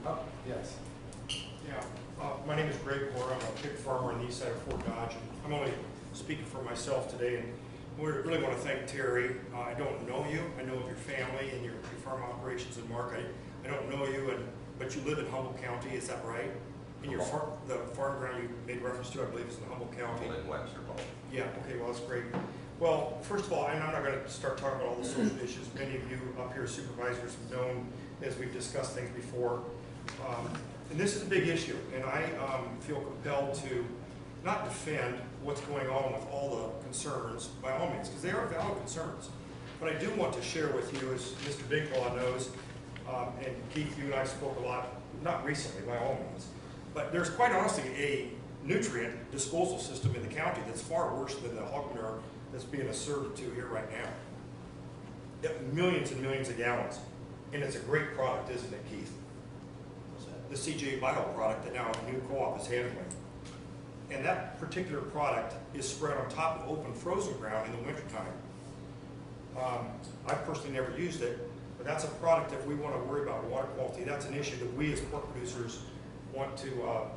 Oh, yes. Yeah, my name is Greg Moore. I'm a pig farmer on the east side of Fort Dodge. I'm only speaking for myself today, and we really want to thank Terry. I don't know you. I know of your family and your farm operations in Mark. I don't know you, but you live in Humboldt County. Is that right? And your the farm ground you made reference to, I believe, is in Humboldt County. In Webster, both. Yeah. Okay. Well, that's great. Well, first of all, and I'm not going to start talking about all the social issues. Many of you up here as supervisors have known as we've discussed things before. And this is a big issue, and I feel compelled to not defend what's going on with all the concerns by all means, because they are valid concerns. But I do want to share with you, as Mr. Biglaw knows, and Keith, you and I spoke a lot, not recently by all means, but there's quite honestly a nutrient disposal system in the county that's far worse than the hog manure that's being asserted to here right now. Millions and millions of gallons, and it's a great product, isn't it, Keith? The CJ Bio product that now a new co-op is handling. And that particular product is spread on top of open frozen ground in the wintertime. I've personally never used it, but that's a product if we want to worry about water quality, that's an issue that we as pork producers want to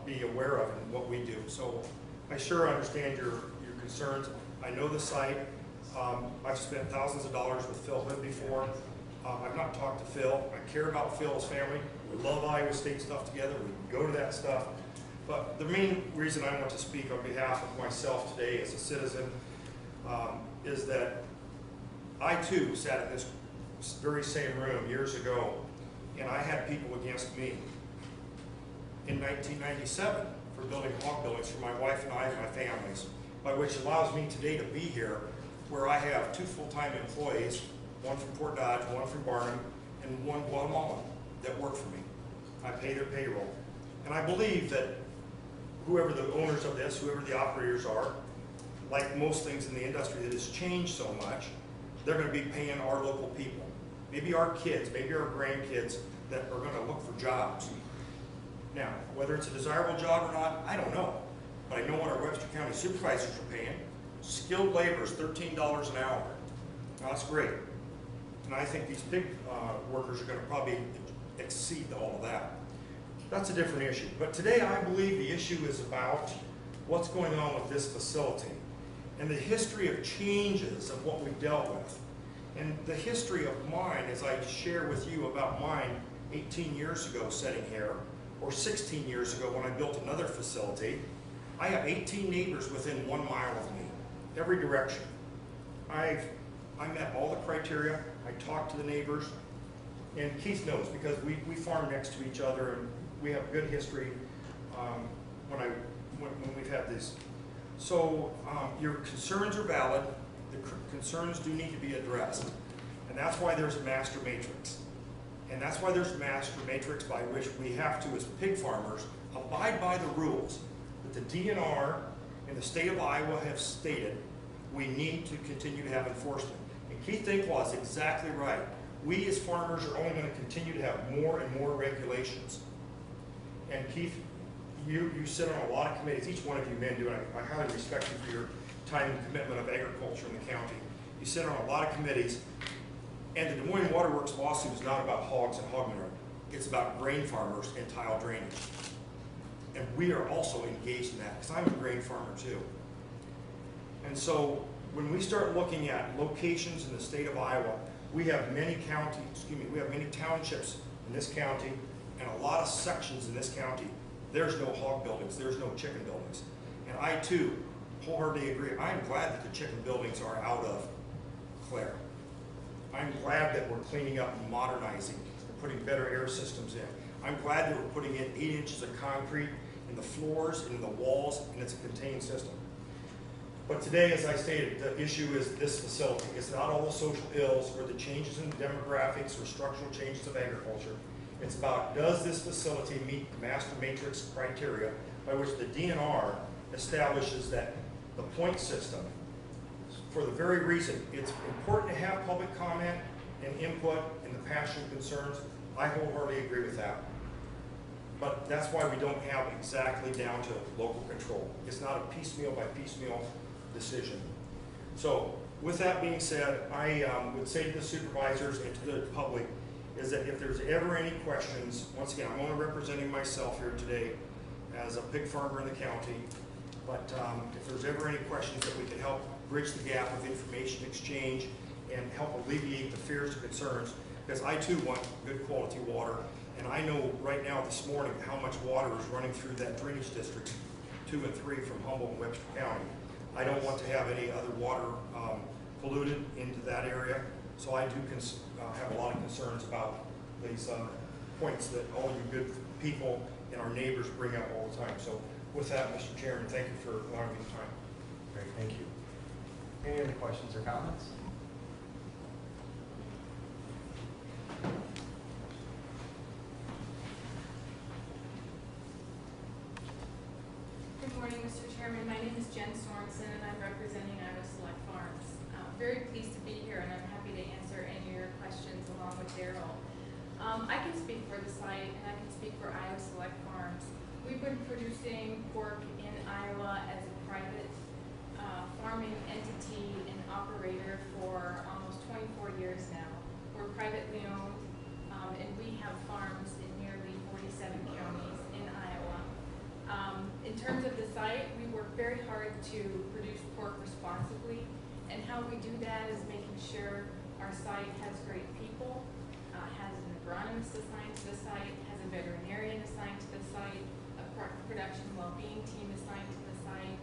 be aware of in what we do. So I sure understand your concerns. I know the site. I've spent thousands of dollars with Phil Hood before. I've not talked to Phil. I care about Phil's family. We love Iowa State stuff together. We go to that stuff. But the main reason I want to speak on behalf of myself today as a citizen is that I too sat in this very same room years ago, and I had people against me in 1997 for building hog buildings for my wife and I and my families, by which allows me today to be here where I have 2 full-time employees, one from Fort Dodge, one from Barnum, and one Guatemalan that work for me. I pay their payroll. And I believe that whoever the owners of this, whoever the operators are, like most things in the industry that has changed so much, they're going to be paying our local people. Maybe our kids, maybe our grandkids that are going to look for jobs. Now, whether it's a desirable job or not, I don't know. But I know what our Webster County supervisors are paying. Skilled labor is $13 an hour. Now, that's great. And I think these pig workers are going to probably exceed all of that. That's a different issue. But today I believe the issue is about what's going on with this facility and the history of changes of what we've dealt with. And the history of mine, as I share with you about mine 18 years ago sitting here, or 16 years ago when I built another facility, I have 18 neighbors within 1 mile of me, every direction. I met all the criteria. I talked to the neighbors, and Keith knows because we farm next to each other, and we have good history when we've had this. So your concerns are valid. The concerns do need to be addressed, and that's why there's a master matrix. And that's why there's a master matrix by which we have to, as pig farmers, abide by the rules that the DNR and the state of Iowa have stated we need to continue to have enforcement. And Keith Dinklaw is exactly right. We as farmers are only going to continue to have more and more regulations. And Keith, you sit on a lot of committees, each one of you men do, and I highly respect you for your time and commitment of agriculture in the county. You sit on a lot of committees, and the Des Moines Waterworks lawsuit is not about hogs and hog manure. It's about grain farmers and tile drainage. And we are also engaged in that, because I'm a grain farmer too. And so when we start looking at locations in the state of Iowa, we have many townships in this county and a lot of sections in this county. There's no hog buildings, there's no chicken buildings. And I too wholeheartedly agree. I'm glad that the chicken buildings are out of Clare. I'm glad that we're cleaning up and modernizing and putting better air systems in. I'm glad that we're putting in 8 inches of concrete in the floors and in the walls, and it's a contained system. But today, as I stated, the issue is this facility. It's not all the social ills or the changes in demographics or structural changes of agriculture. It's about, does this facility meet the master matrix criteria by which the DNR establishes that the point system, for the very reason it's important to have public comment and input in the passion concerns. I wholeheartedly agree with that. But that's why we don't have exactly down to local control. It's not a piecemeal by piecemeal decision. So with that being said, I would say to the supervisors and to the public is that if there's ever any questions, once again, I'm only representing myself here today as a pig farmer in the county, but if there's ever any questions that we can help bridge the gap of information exchange and help alleviate the fears and concerns, because I too want good quality water, and I know right now this morning how much water is running through that drainage district 2 and 3 from Humboldt and Webster County. I don't want to have any other water polluted into that area, so I do have a lot of concerns about these points that all you good people and our neighbors bring up all the time. So with that, Mr. Chairman, thank you for allowing me the time. Great, thank you. Any other questions or comments? Good morning, Mr. Chairman. My name is Jen Sorensen, and I'm representing Iowa Select Farms. Very pleased to be here, and I'm happy to answer any of your questions along with Daryl. I can speak for the site, and I can speak for Iowa Select Farms. We've been producing pork in Iowa as a private farming entity and operator for almost 24 years now. We're privately owned, and we have farms in nearly 47 counties in Iowa. In terms of the site, we work very hard to produce pork responsibly, and how we do that is making sure our site has great people, has an agronomist assigned to the site, has a veterinarian assigned to the site, a production well-being team assigned to the site,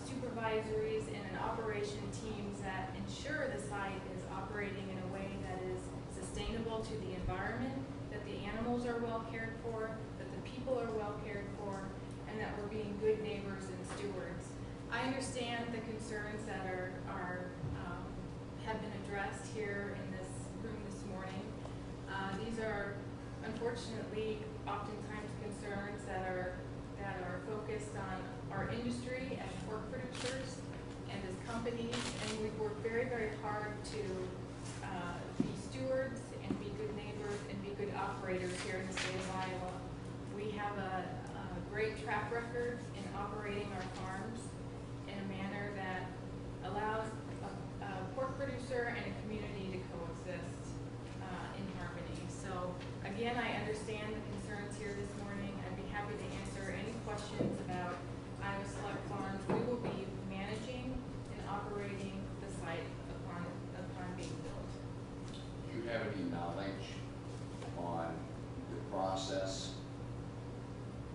supervisories and an operation teams that ensure the site is operating in a way that is sustainable to the environment, that the animals are well cared for, that the people are well cared for, and that we're being good neighbors and stewards. I understand the concerns that have been addressed here in this room this morning. These are unfortunately oftentimes concerns that are focused on our industry as pork producers and as companies, and we've worked very, very hard to be stewards and be good neighbors and be good operators here in the state of Iowa. We have a great track record in operating our farms in a manner that allows a pork producer and a community to coexist in harmony. So again, I understand the concerns here this morning. I'd be happy to answer any questions about Iowa Select Farms. We will be managing and operating the site upon being built. Do you have any knowledge on the process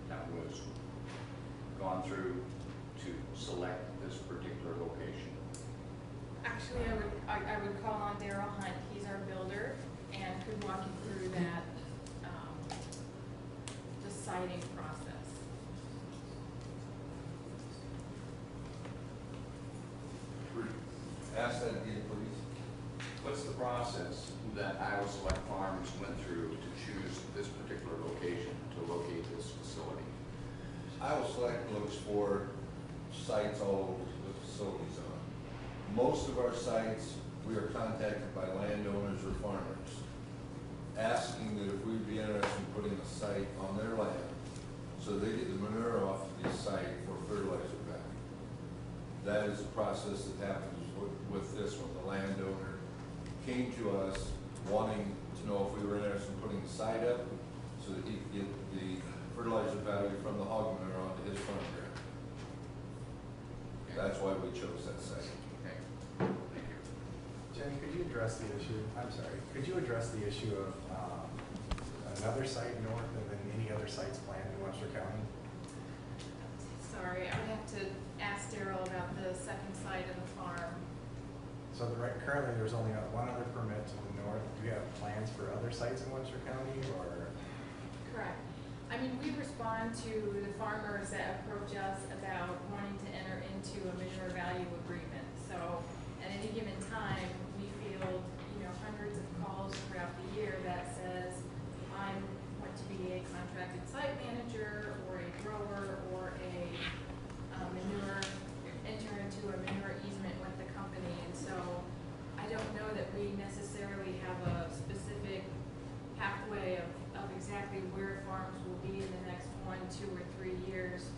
that was gone through to select this particular location? Actually, I would call on Daryl Hunt. He's our builder and could walk you through that the siting process. Ask that again, please. What's the process that Iowa Select Farms went through to choose this particular location to locate this facility? Iowa Select looks for sites all over with facilities on. Most of our sites, we are contacted by landowners or farmers, asking that if we'd be interested in putting a site on their land So they get the manure off the site for fertilizer value. That is a process that happens with this one. The landowner came to us wanting to know if we were interested in putting the site up so that he could get the fertilizer value from the hog manure onto his farm ground. That's why we chose that site. Okay, thank you. Jenny, could you address the issue, I'm sorry, could you address the issue of another site north and then any other sites planned in Webster County? Sorry, I would have to ask Daryl about the second site in the farm. So currently, there's only one other permit to the north. Do you have plans for other sites in Webster County, or? Correct. I mean, we respond to the farmers that approach us about wanting to enter into a manure value agreement. So at any given time, we field, hundreds of calls throughout the year that says, I want to be a contracted site manager or a grower or a manure, enter into a manure easement with the company. And so I don't know that we necessarily have a specific pathway of exactly where farms will be in the next 1, 2, or 3 years.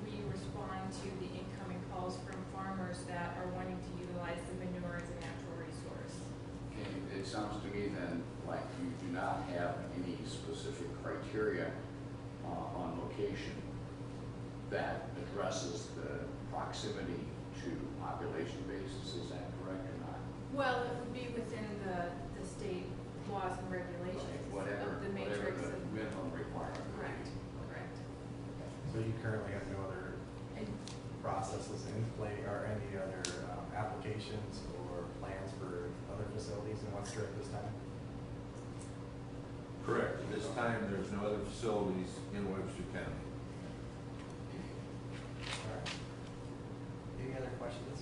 We respond to the incoming calls from farmers that are wanting to utilize the manure as a natural resource. Okay, it sounds to me then like you do not have any specific criteria on location that addresses the proximity to population basis. Is that correct or not? Well, it would be within the state laws and regulations Whatever, of the whatever matrix the of. minimum requirement. would be. Correct, correct. So you currently have no other processes in play or any other applications or plans for other facilities in Webster at this time? Correct. At this time, there's no other facilities in Webster County. All right. Any other questions?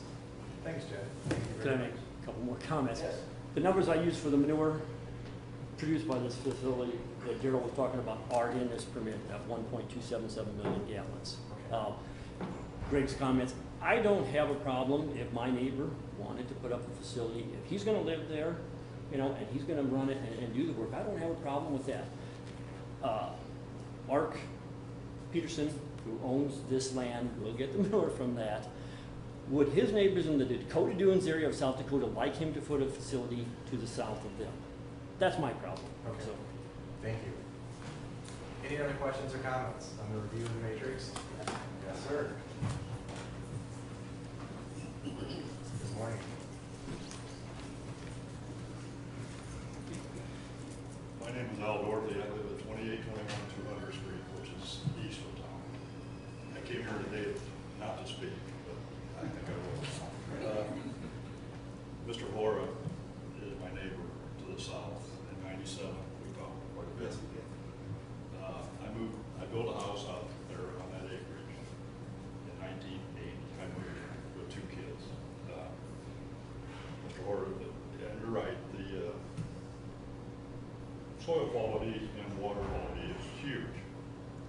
Thanks, Jen. Thank you Can I very make much. a couple more comments? Yes. The numbers I use for the manure produced by this facility that Daryl was talking about are in this permit at 1.277 million gallons. Okay. Greg's comments, I don't have a problem if my neighbor wanted to put up a facility, if he's gonna live there, and he's gonna run it and do the work, I don't have a problem with that. Mark Peterson, who owns this land, will get the manure from that. Would his neighbors in the Dakota Dunes area of South Dakota like him to put a facility to the south of them? That's my problem. Okay. So, Thank you. Any other questions or comments on the review of the matrix? Yes, sir. Good morning. My name is Al Dorothy. I live at 2821 200 Street, which is east of town. I came here today not to speak, but I think I will. Mr. Hora is my neighbor to the south. In 97, we talked quite a bit. I built a house out there on that acreage in 1980. I moved here with 2 kids. Mr. Hora, yeah, you're right. The soil quality and water quality is huge.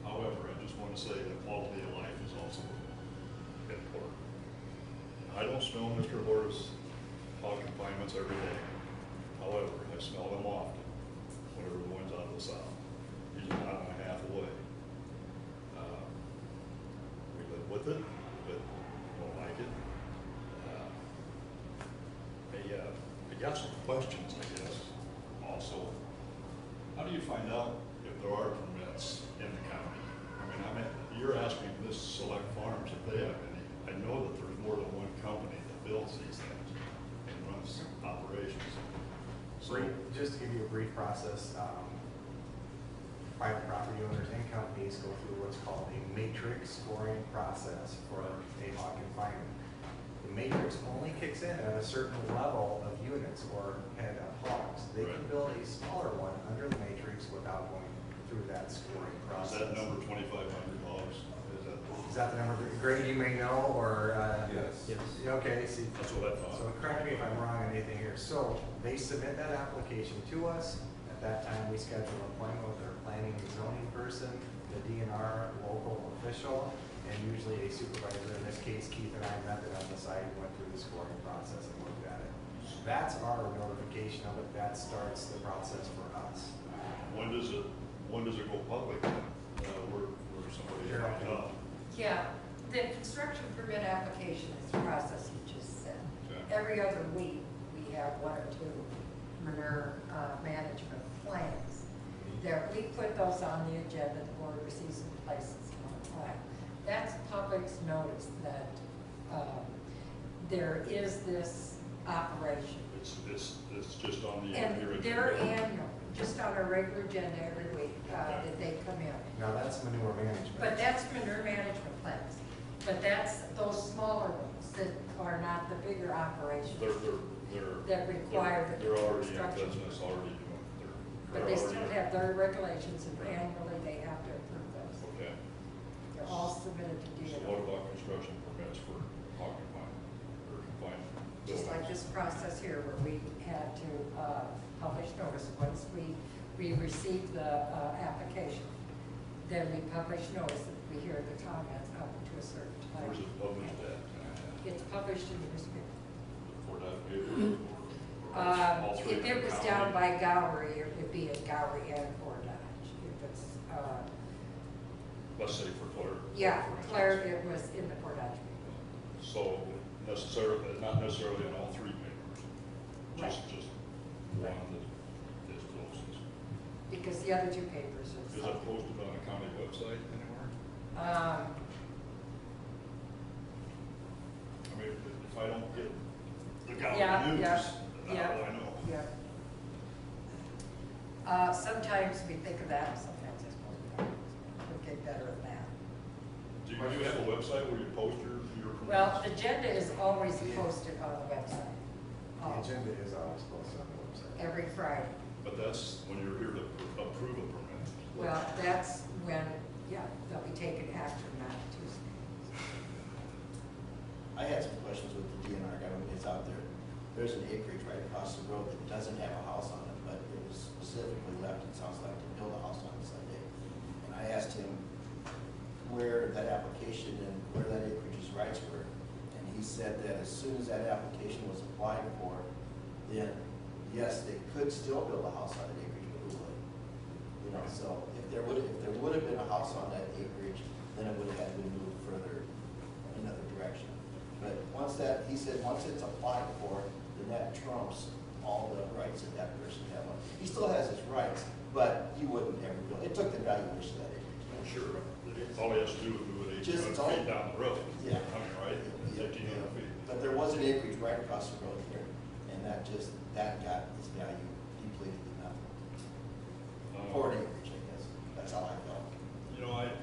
However, I just want to say that quality of life is also important. I don't smell Mr. Hora's hog confinements every day. However, I smell them often whenever the one's out of the south. He's an hour and a half away. We live with it, but don't like it. I got some questions, I guess, also. How do you find out if there are permits in the county? I mean, you're asking this select farms if they have any. I know that there's more than one company that builds these things and runs operations. So, Just to give you a brief process, private property owners and companies go through what's called a matrix scoring process for a hog confinement. The matrix only kicks in at a certain level of units or head of hogs. They can build a smaller one under the matrix without going through that scoring is process. that number 2,500 hogs? Is that the number? Greg, you may know, or? Yes. yes. Okay, see. That's what I thought. So correct me if I'm wrong on anything here. So they submit that application to us. At that time, we schedule an appointment with our planning and zoning person, the DNR local official, and usually a supervisor. In this case, Keith and I met it on the site, went through the scoring process and looked at it. That's our notification of it. That starts the process for us. When does it go public? Where somebody Yeah, the construction permit application is the process you just said. Okay. Every other week, we have one or two manure management plans. There, we put those on the agenda, the board receives and places on the plan. That's public's notice that there is this operation. It's just on the. And they're annual, just on a regular agenda every week that they come in. Now, that's manure management. But that's manure management plans. But that's those smaller ones that are not the bigger operations that require the They're already in construction. business, already doing, But they still have their regulations and annually they have to approve those. Okay. They're all submitted to So DNR. what about construction permits for occupying or confinement? Just like this process here where we had to publish notice. Once we received the application, then we publish notice that we hear the comments up to a certain time. Where's it published at? It's published in the newspaper. For that paper? All three If it was county? down by Gowrie, it would be at Gowrie and Portage. If it's, Let's say for Claire. yeah, for instance. Claire, it was in the Portage paper. So necessarily, not necessarily in all three papers, just one that is closest. Because the other two papers are. Is that posted on a county website anywhere? Um, I mean, if I don't get the Yeah, county news, yeah, then yeah. how do I know? yeah. Sometimes we think of that, sometimes I suppose we don't. We'll get better at that. Do you have a website where you post your permits? Well, the agenda is always posted on the website. The agenda is always posted on the website. Every Friday. But that's when you're here to approve a permit. Well, that's when, yeah, they'll be taking action on Tuesday. I had some questions with the DNR government, it's out there. There's an acreage right across the road that doesn't have a house on it, but it was specifically left, it sounds like, to build a house on it someday. And I asked him where that application and where that acreage's rights were. And he said that as soon as that application was applied for, then, yes, they could still build a house on that acreage, but who would? You know, so if there would have been a house on that acreage, then it would have had to be moved further in another direction. But once that, he said, once it's applied for, then that trumps all the rights that that person had on. He still has his rights, but you wouldn't ever build, it took the valuation of that acreage. I'm sure, all he has to do is move it 1,800 feet down the road. Yeah. I mean, right, 1,800 feet. But there was an acreage right across the road here, and that got its value depleted to nothing. For an acreage, I guess, that's how I felt. You know, I've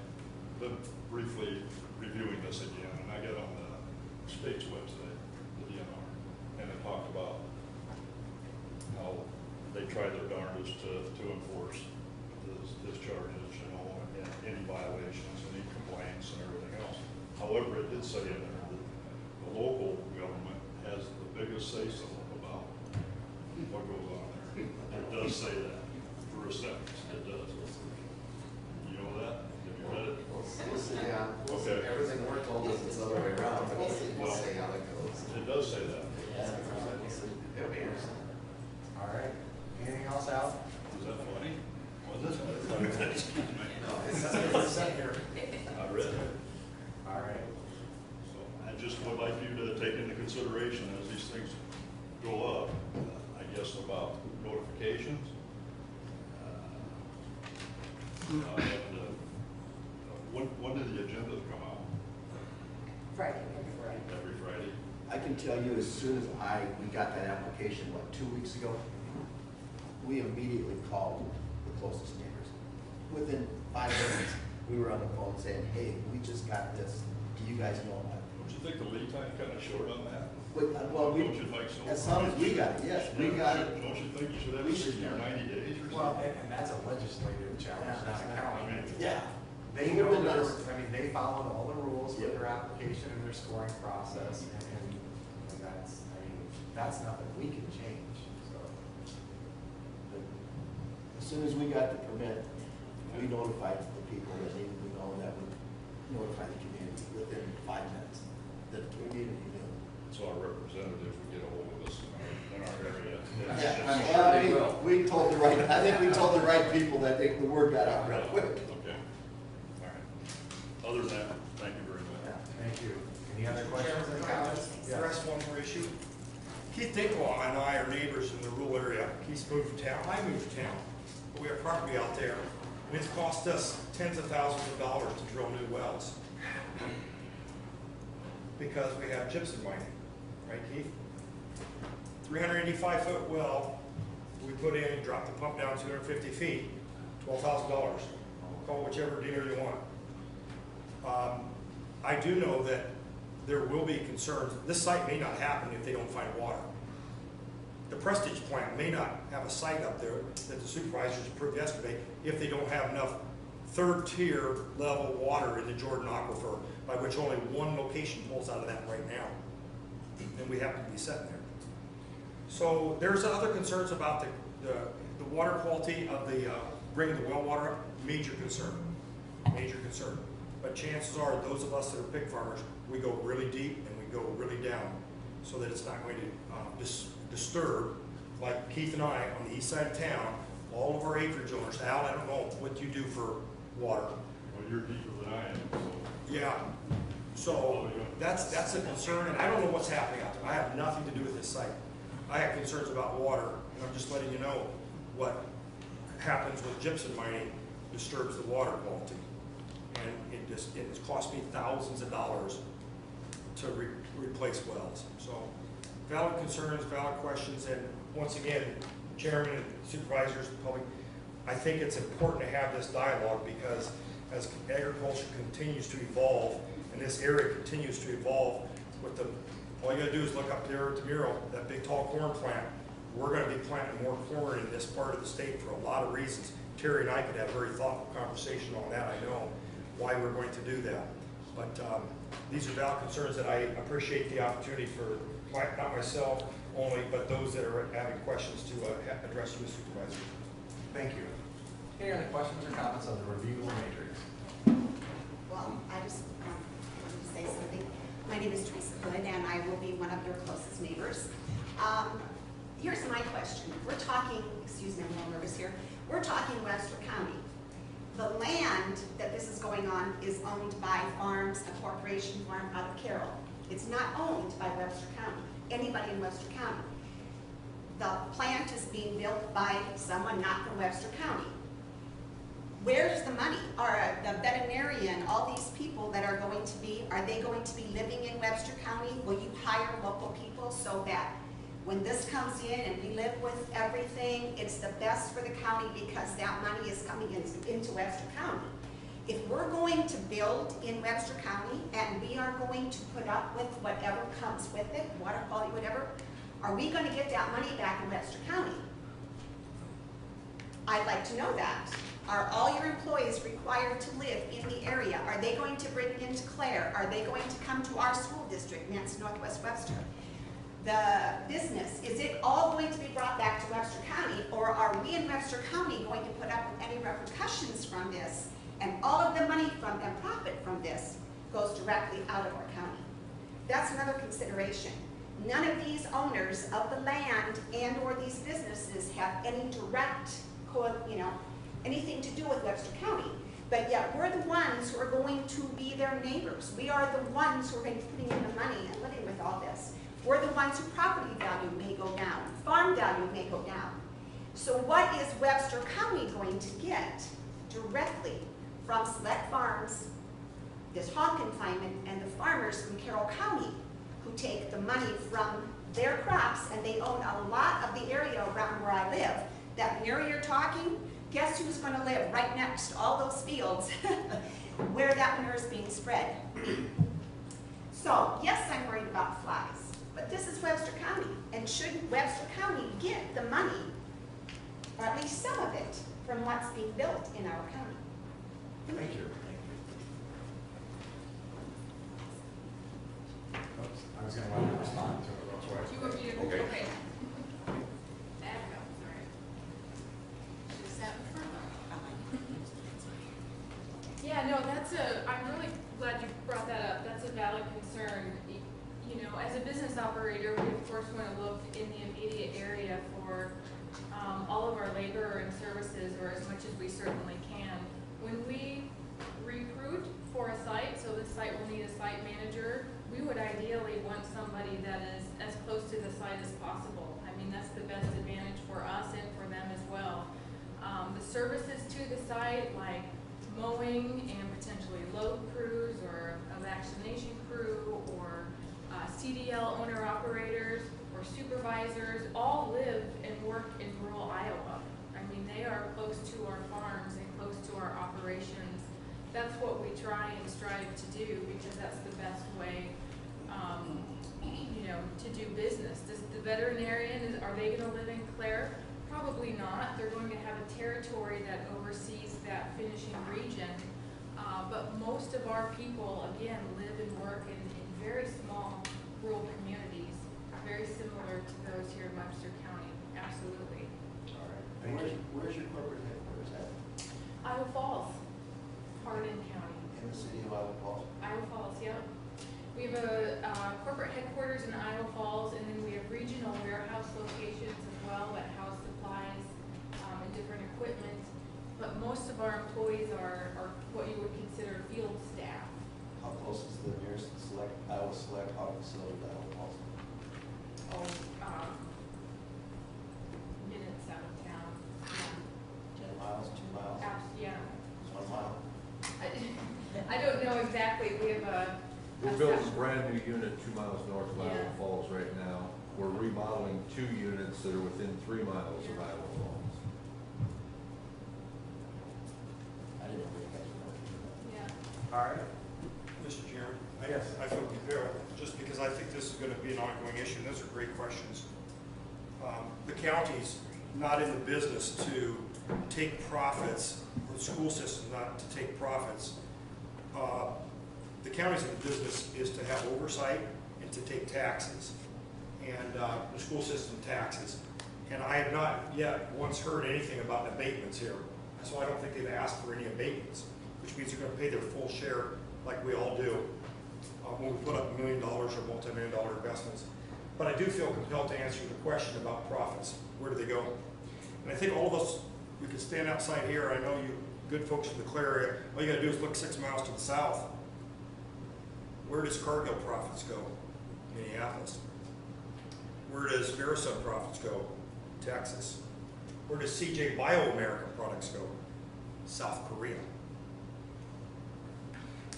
been briefly reviewing this again, and I got on the state's website, the DNR, and it talked about how they tried their darndest to enforce discharges, you know, and any violations, any complaints and everything else. However, it did say in there that the local government has the biggest say-so about what goes on there. It does say that, for a sentence, it does. You know that? Have you read it? We'll see, yeah. Okay. Everything we're told is it's the other way around, but we'll see how that goes. It does say that. It'll be interesting. All right. Anything else, Al? Was that funny? Was it? Excuse me. No, it's set here. I read it. All right. So I just would like you to take into consideration as these things go up, I guess about notifications. And, when did the agendas come out? Friday, every Friday. Every Friday? I can tell you as soon as we got that application, what, 2 weeks ago, we immediately called the closest neighbors. Within 5 minutes, we were on the phone saying, hey, we just got this, do you guys know about it? Don't you think the lead time kind of short on that? Well, Don't you think so? as long as we got it, yes, we got it. Don't you think you should have We it should 60 or have it. 90 days or Well, something? and that's a legislative challenge, not a county. Yeah. They It would've know been their, nice. I mean, they followed all the rules with Yep. their application and their scoring process, and that's, I mean, that's nothing we can change, so. As soon as we got the permit, we notified the people that needed to know, that we notified the community within 5 minutes. The community knew. So our representatives would get a hold of us in our area. Yeah, I mean, we told the right, I think we told the right people that the word got out real quick. Okay. All right. Other than that, thank you very Keith's moved to town, I moved to town, but we have property out there. And it's cost us tens of thousands of dollars to drill new wells. Because we have gypsum mining, right, Keith? 385-foot well, we put in and dropped the pump down 250 feet, $12,000. Call whichever dealer you want. I do know that there will be concerns. This site may not happen if they don't find water. The Prestige plant may not have a site up there that the supervisors approved yesterday if they don't have enough third-tier level water in the Jordan Aquifer, by which only one location pulls out of that right now. And we happen to be sitting there. So there's other concerns about the water quality of the bringing the well water up. Major concern, major concern. But chances are, those of us that are pig farmers, we go really deep and we go really down, so that it's not going to disturb, like Keith and I on the east side of town, all of our acreage owners. Al, I don't know what you do for water. Well, you're deeper than I am, so. Yeah. So that's a concern, and I don't know what's happening out there. I have nothing to do with this site. I have concerns about water, and I'm just letting you know what happens with gypsum mining disturbs the water quality. And it has cost me thousands of dollars to replace wells. So valid concerns, valid questions, and once again, Chairman and Supervisors, the public, I think it's important to have this dialogue, because as agriculture continues to evolve and this area continues to evolve, with all you gotta do is look up there at the mural, that big tall corn plant. We're gonna be planting more corn in this part of the state for a lot of reasons. Terry and I could have a very thoughtful conversation on that, I know, why we're going to do that. But these are valid concerns that I appreciate the opportunity for, not myself only, but those that are having questions to address you, Supervisor. Thank you. Any other questions or comments on the review matrix? Well, I just wanted to say something. My name is Teresa Hood, and I will be one of your closest neighbors. Here's my question. We're talking, excuse me, I'm a little nervous here. We're talking Webster County. The land that this is going on is owned by farms, a corporation farm out of Carroll. It's not owned by Webster County, anybody in Webster County. The plant is being built by someone not from Webster County. Where's the money? Are the veterinarian, all these people that are going to be, are they going to be living in Webster County? Will you hire local people so that when this comes in and we live with everything, it's the best for the county, because that money is coming into Webster County? If we're going to build in Webster County and we are going to put up with whatever comes with it, water quality, whatever, are we going to get that money back in Webster County? I'd like to know that. Are all your employees required to live in the area? Are they going to bring it into Clare? Are they going to come to our school district, Nancy Northwest Webster? The business, is it all going to be brought back to Webster County, or are we in Webster County going to put up with any repercussions from this, and all of the money from and profit from this goes directly out of our county? That's another consideration. None of these owners of the land and or these businesses have any direct, anything to do with Webster County. But yet we're the ones who are going to be their neighbors. We are the ones who are going to be putting in the money and living with all this. We're the ones whose property value may go down, farm value may go down. So what is Webster County going to get directly from Select Farms, this hog confinement, and the farmers from Carroll County who take the money from their crops, and they own a lot of the area around where I live? That area you're talking, guess who's going to live right next to all those fields where that manure is being spread? So, yes, I'm worried about flies, but this is Webster County, and shouldn't Webster County get the money, or at least some of it, from what's being built in our county? Thank you. Oops, I was going to want to respond to it. That's right. Do you want me to? Okay. Okay. Back up, sorry. Should have sat in front of me. Yeah, no, I'm really glad you brought that up. That's a valid concern. You know, as a business operator, we of course want to look in the immediate area for all of our labor and services, or as much as we certainly can. When we recruit for a site, so the site will need a site manager, we would ideally want somebody that is as close to the site as possible. I mean, that's the best advantage for us and for them as well. The services to the site, like mowing and potentially load crews or a vaccination crew or CDL owner-operators or supervisors, all live and work in rural Iowa. I mean, they are close to our farms and close to our operations. That's what we try and strive to do because that's the best way, you know, to do business. Does the veterinarian, are they going to live in Clare? Probably not. They're going to have a territory that oversees that finishing region. But most of our people, again, live and work in very small rural communities, very similar to those here in Webster County. Absolutely. All right. Where's your corporate headquarters at? Iowa Falls, Hardin County. In the city of Iowa Falls? Iowa Falls, yep. We have a corporate headquarters in Iowa Falls, and then we have regional warehouse locations as well that house supplies and different equipment. But most of our employees are what you would consider field staff. How close is the nearest Iowa Select Hog facility to Iowa Falls? Oh, minutes out of town. 10 miles, 2 miles? Yeah. 1 mile? I don't know exactly. We have We're building a brand new unit 2 miles north of Iowa Yeah. Falls right now. We're remodeling 2 units that are within 3 miles of Iowa Falls. I didn't know you guys were working. Yeah. All right. Mr. Chairman, Yes. I feel compelled, just because I think this is going to be an ongoing issue, and those are great questions. The county's not in the business to take profits, or the school system not to take profits. The county's in the business is to have oversight and to take taxes, and the school system taxes. And I have not yet once heard anything about abatements here, so I don't think they've asked for any abatements, which means they're going to pay their full share like we all do when we put up $1 million or multi-million-dollar investments. But I do feel compelled to answer the question about profits. Where do they go? And I think all of us, we could stand outside here. I know you good folks from the Clare area, all you got to do is look 6 miles to the south. Where does Cargill profits go? Minneapolis. Where does Verisub profits go? Texas. Where does CJ Bio-America products go? South Korea.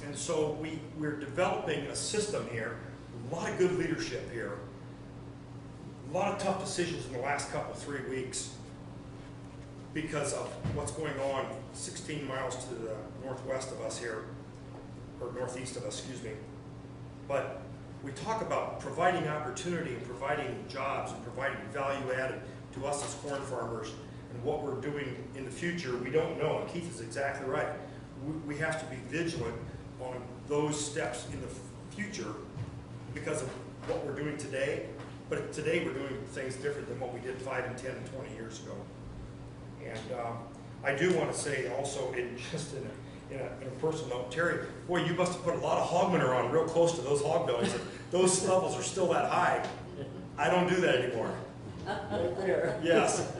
And so we're developing a system here, a lot of good leadership here, a lot of tough decisions in the last couple, 3 weeks because of what's going on 16 miles to the northwest of us here, or northeast of us, excuse me. But we talk about providing opportunity and providing jobs and providing value added to us as corn farmers, and what we're doing in the future, we don't know. And Keith is exactly right. We have to be vigilant on those steps in the future because of what we're doing today. But today we're doing things different than what we did 5 and 10 and 20 years ago. And I do want to say also, in a personal note, Terry, boy, you must have put a lot of hog manure on real close to those hog bellies. Those levels are still that high. I don't do that anymore. Yes,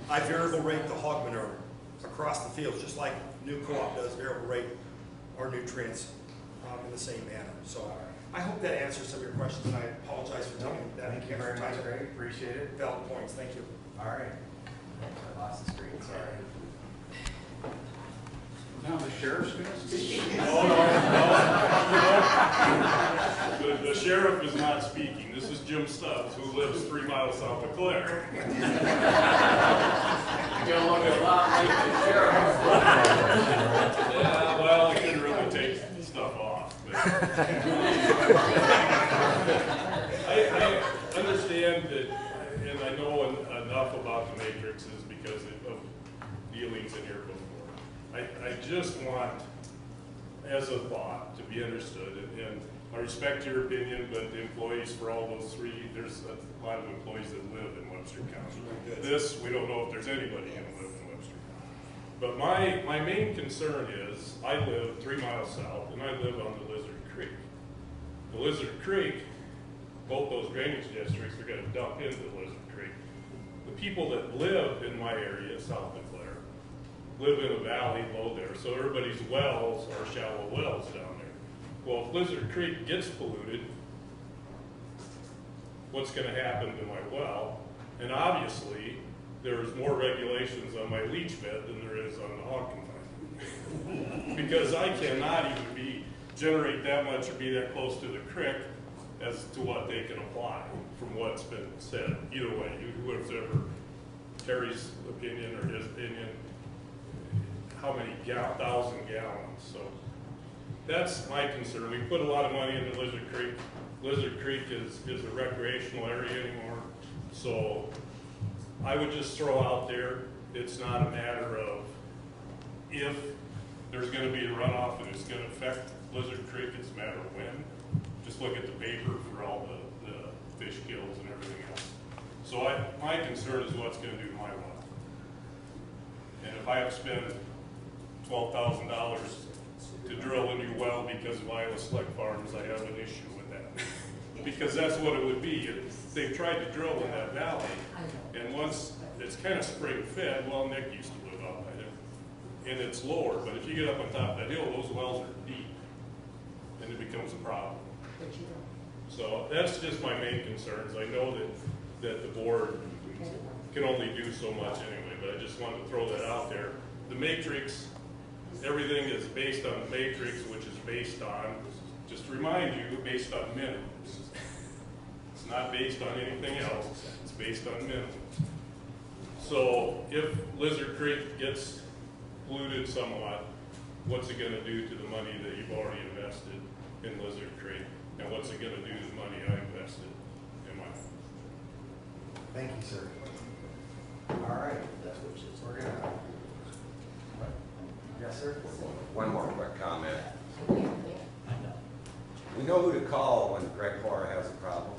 I variable rate the hog manure across the fields, just like new co-op does variable rate our nutrients in the same manner. So I hope that answers some of your questions, and I apologize for taking that. Thank you very much, Greg. Appreciate it. Valid points. Thank you. All right. I lost the screen, sorry. Now the sheriff's going to speak? No. The sheriff is not speaking. This is Jim Stubbs, who lives 3 miles south of Clare. You're gonna look a lot like the sheriff. Yeah, well, I couldn't really take stuff off. But I understand that, and I know enough about the matrices because of dealings in here before. I just want, as a thought, to be understood, and I respect your opinion, but the employees for all those 3, there's a lot of employees that live in Webster County. This, we don't know if there's anybody who live in Webster County. But my main concern is, I live 3 miles south, and I live on the Lizard Creek. The Lizard Creek, both those drainage districts are going to dump into the Lizard Creek. The people that live in my area, south of Clare, live in a valley low there, so everybody's wells are shallow wells down there. Well, if Lizard Creek gets polluted, what's going to happen to my well? And obviously, there's more regulations on my leach bed than there is on the hog confinement. Because I cannot even generate that much or be that close to the creek as to what they can apply from what's been said. Either way, whoever's ever, Terry's opinion or his opinion, how many thousand gallons. So that's my concern. We put a lot of money into Lizard Creek. Lizard Creek is a recreational area anymore. So I would just throw out there, it's not a matter of if there's going to be a runoff and it's going to affect Lizard Creek, it's a matter of when. Just look at the paper for all the fish kills and everything else. So my concern is what's going to do to my well. And if I have to spend $12,000 to drill a new well because of Iowa Select Farms, I have an issue with that. Because that's what it would be. They've tried to drill in that valley, and once it's kind of spring fed, well, Nick used to live out by there, and it's lower, but if you get up on top of that hill, those wells are deep, and it becomes a problem. So that's just my main concerns. I know that the board can only do so much anyway, but I just wanted to throw that out there. The matrix, everything is based on the matrix, which is based on, just to remind you, based on minimums. It's not based on anything else, it's based on minimums. So if Lizard Creek gets polluted somewhat, what's it gonna do to the money that you've already invested in Lizard Creek? And what's it gonna do to the money I invested in my? Thank you, sir. All right, we're gonna. What? Yes, sir. One more quick comment. We know who to call when Greg Farr has a problem.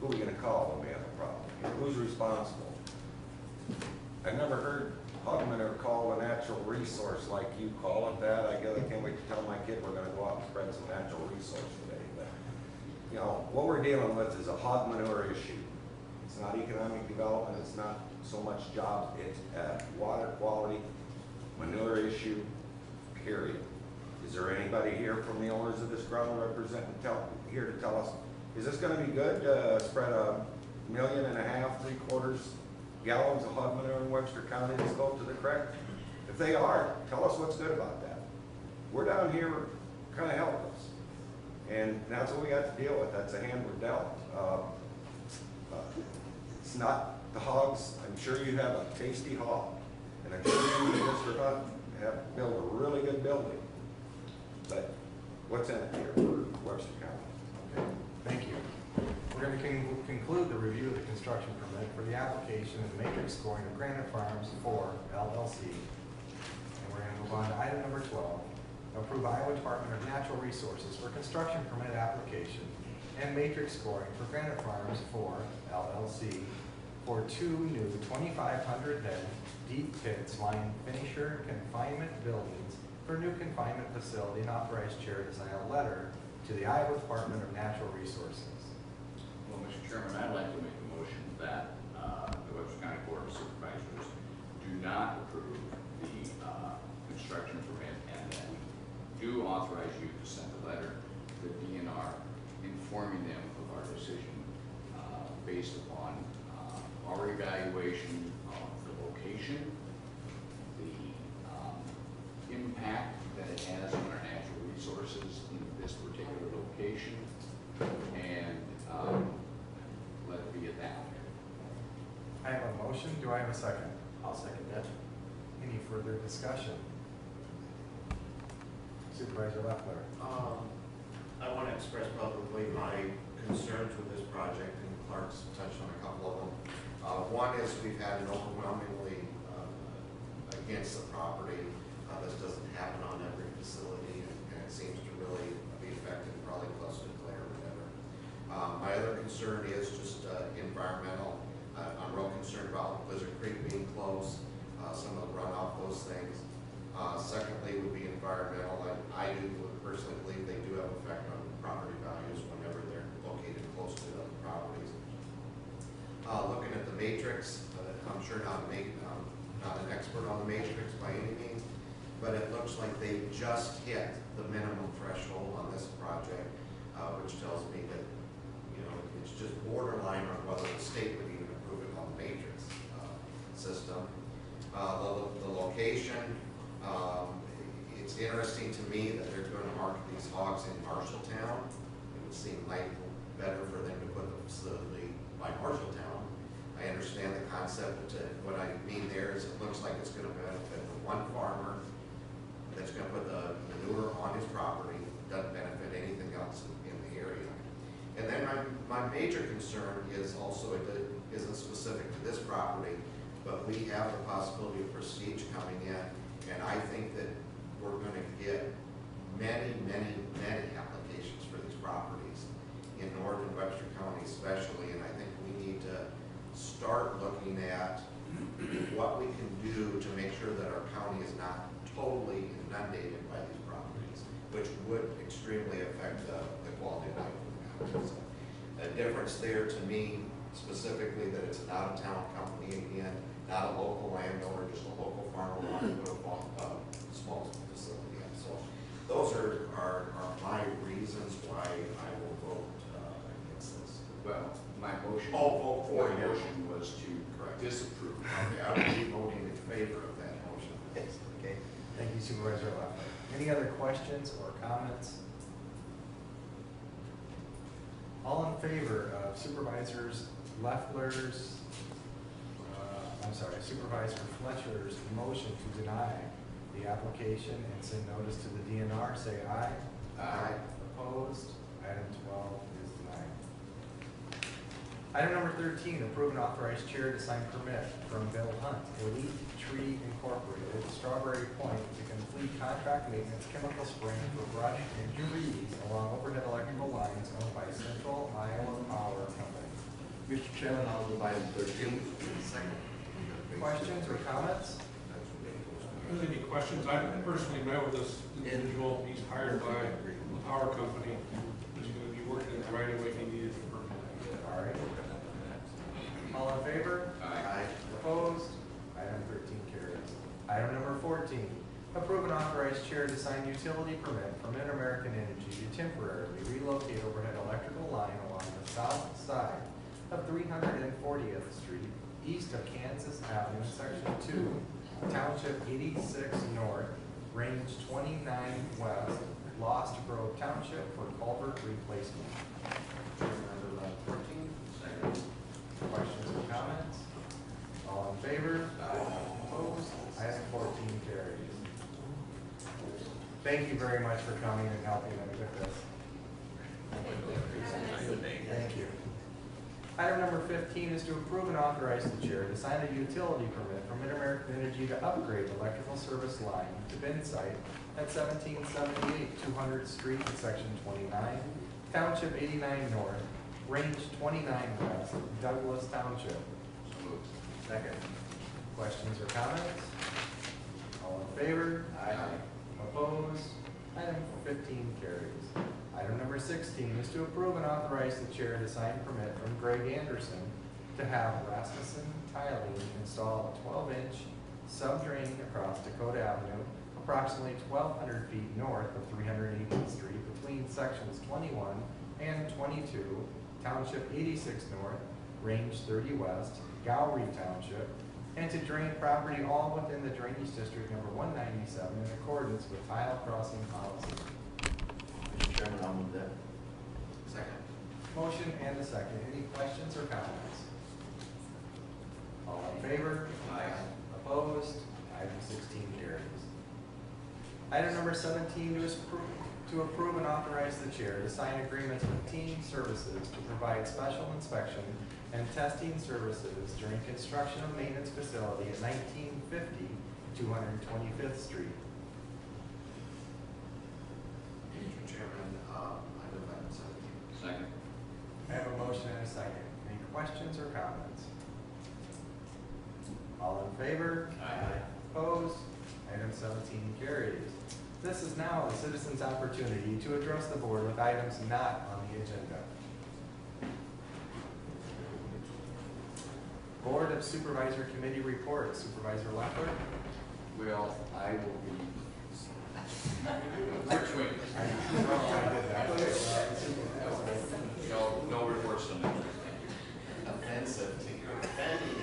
Who are we gonna call when we have a problem? Who's responsible? I've never heard Hogman ever call a natural resource like you call it that. I can't wait to tell my kid we're gonna go out and spread some natural resource today. But, you know, what we're dealing with is a hog manure issue. It's not economic development, it's not so much jobs, it's a water quality, manure issue, period. Is there anybody here from the owners of this ground here to tell us, is this gonna be good to spread 1.5 million, 3/4 gallons of hog manure in Webster County to go to the creek? If they are, tell us what's good about that. We're down here kind of helpless. And that's what we got to deal with. That's the hand we're dealt. It's not the hogs. I'm sure you have a tasty hog. And I'm sure you, Mr. Hunt, have built a really good building. But what's in it here for Webster County? Okay, thank you. We're going to conclude the review of the construction permit for the application and matrix scoring of Granite Farms 4 LLC. And we're going to move on to item number 12. Approve Iowa Department of Natural Resources for construction permit application and matrix scoring for Granite Farms 4 LLC for 2 new 2,500 bed deep pits line finisher confinement buildings for new confinement facility, and authorized chair to sign a letter to the Iowa Department of Natural Resources. Well, Mr. Chairman, I'd like to make a motion that the Webster County Board of Supervisors do not approve the construction permit, and that we do authorize you to send a letter to the DNR informing them of our decision based upon our evaluation of the location, the impact that it has on our natural resources in this particular location, and let it be at that. I have a motion. Do I have a second? I'll second that. Any further discussion? Supervisor Leffler. I want to express publicly my concerns with this project, and Clark's touched on a couple of them. One is we've had an overwhelmingly against the property. This doesn't happen on every facility, and it seems to really be affected probably close to Claire or whatever. My other concern is just environmental. I'm real concerned about Lizard Creek being closed, some of the runoff, those things. Secondly would be environmental. I do personally believe they do have an effect on property values whenever they're located close to other properties. Looking at the matrix, I'm sure not an expert on the matrix by any means, but it looks like they just hit the minimum threshold on this project, which tells me that, you know, it's just borderline on whether the state would even called the Matrix system. The location, it's interesting to me that they're going to market these hogs in Marshalltown. It would seem like better for them to put the facility by Marshalltown. I understand the concept, but what I mean there is it looks like it's going to benefit the one farmer that's going to put the manure on his property, doesn't benefit anything else in the area. And then my major concern is also, it isn't specific to this property, but we have the possibility of prestige coming in, and I think that we're going to get many, many, many applications for these properties in northern Webster County especially, and I think we need to start looking at what we can do to make sure that our county is not totally inundated by these properties, which would extremely affect the quality of life of the county. So, a difference there to me specifically that it's an out-of-town company again, not a local landowner, just a local farmer wanting to put a small facility in. So those are my reasons why I will vote against this. Well, my motion. Oh, vote for my your motion was to disapprove. Okay, I will be voting in favor of that motion. Yes, okay. Thank you, Supervisor Leffler. Any other questions or comments? All in favor of Supervisors Leffler's, Supervisor Fletcher's motion to deny the application and send notice to the DNR, say aye. Aye. Opposed? Item 12 is denied. Item number 13, approve and authorize chair to sign permit from Bill Hunt, Elite Tree Incorporated, Strawberry Point, to complete contract maintenance chemical spraying for brush and trees along overhead electrical lines owned by Central Iowa Power Company. Mr. Chairman, I'll move item 13. Second. Questions or comments? Any questions? I personally met with this individual. He's hired by the power company. He's going to be working it right away if he needed a permit. All right. All in favor? Aye. Opposed? Item 13 carries. Item number 14, approve and authorize chair to sign utility permit from Mid-American Energy to temporarily relocate overhead electrical line along the south side of 340th Street, east of Kansas Avenue, Section 2, Township 86 North, Range 29 West, Lost Grove Township for culvert replacement. Number 14. Second. Questions or comments? All in favor? Opposed? Item 14 carries. Thank you very much for coming and helping us with this. Thank you. Item number 15 is to approve and authorize the chair to sign a utility permit from Mid-American Energy to upgrade electrical service line to bin site at 1778 200th Street, Section 29, Township 89 North, Range 29 West, Douglas Township. So moved. Second. Questions or comments? All in favor? Aye. Opposed? Item 15 carries. Item number 16 is to approve and authorize the chair to sign permit from Greg Anderson to have Rasmussen Tiling install a 12-inch subdrain across Dakota Avenue, approximately 1,200 feet north of 380th Street between sections 21 and 22, Township 86 North, Range 30 West, Gowrie Township, and to drain property all within the Drainage District number 197 in accordance with tile crossing policy. Mr. Chairman, I'll move that. Second. Motion and a second. Any questions or comments? All in favor? Aye. Opposed? Item 16 carries. Item number 17 to approve and authorize the chair to sign agreements with Team Services to provide special inspection and testing services during construction of maintenance facility at 1950 225th Street. Mr. Chairman, I move item 17. Second. I have a motion and a second. Any questions or comments? All in favor? Aye. Opposed? Item 17 carries. This is now the citizens' opportunity to address the board with items not on the agenda. Board of Supervisor Committee reports. Supervisor Leffler? Well, I will be. Which way? No reports tonight. Offensive to your offending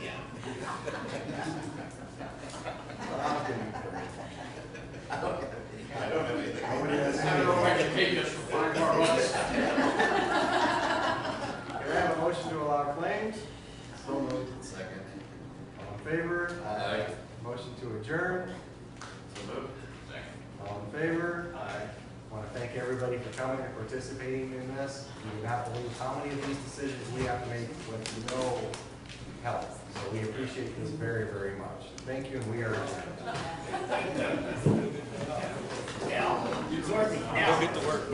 favor? Aye. I want to thank everybody for coming and participating in this. You do not believe how many of these decisions we have to make with no help. So we appreciate this very, very much. Thank you, and we are adjourned. Go get to work,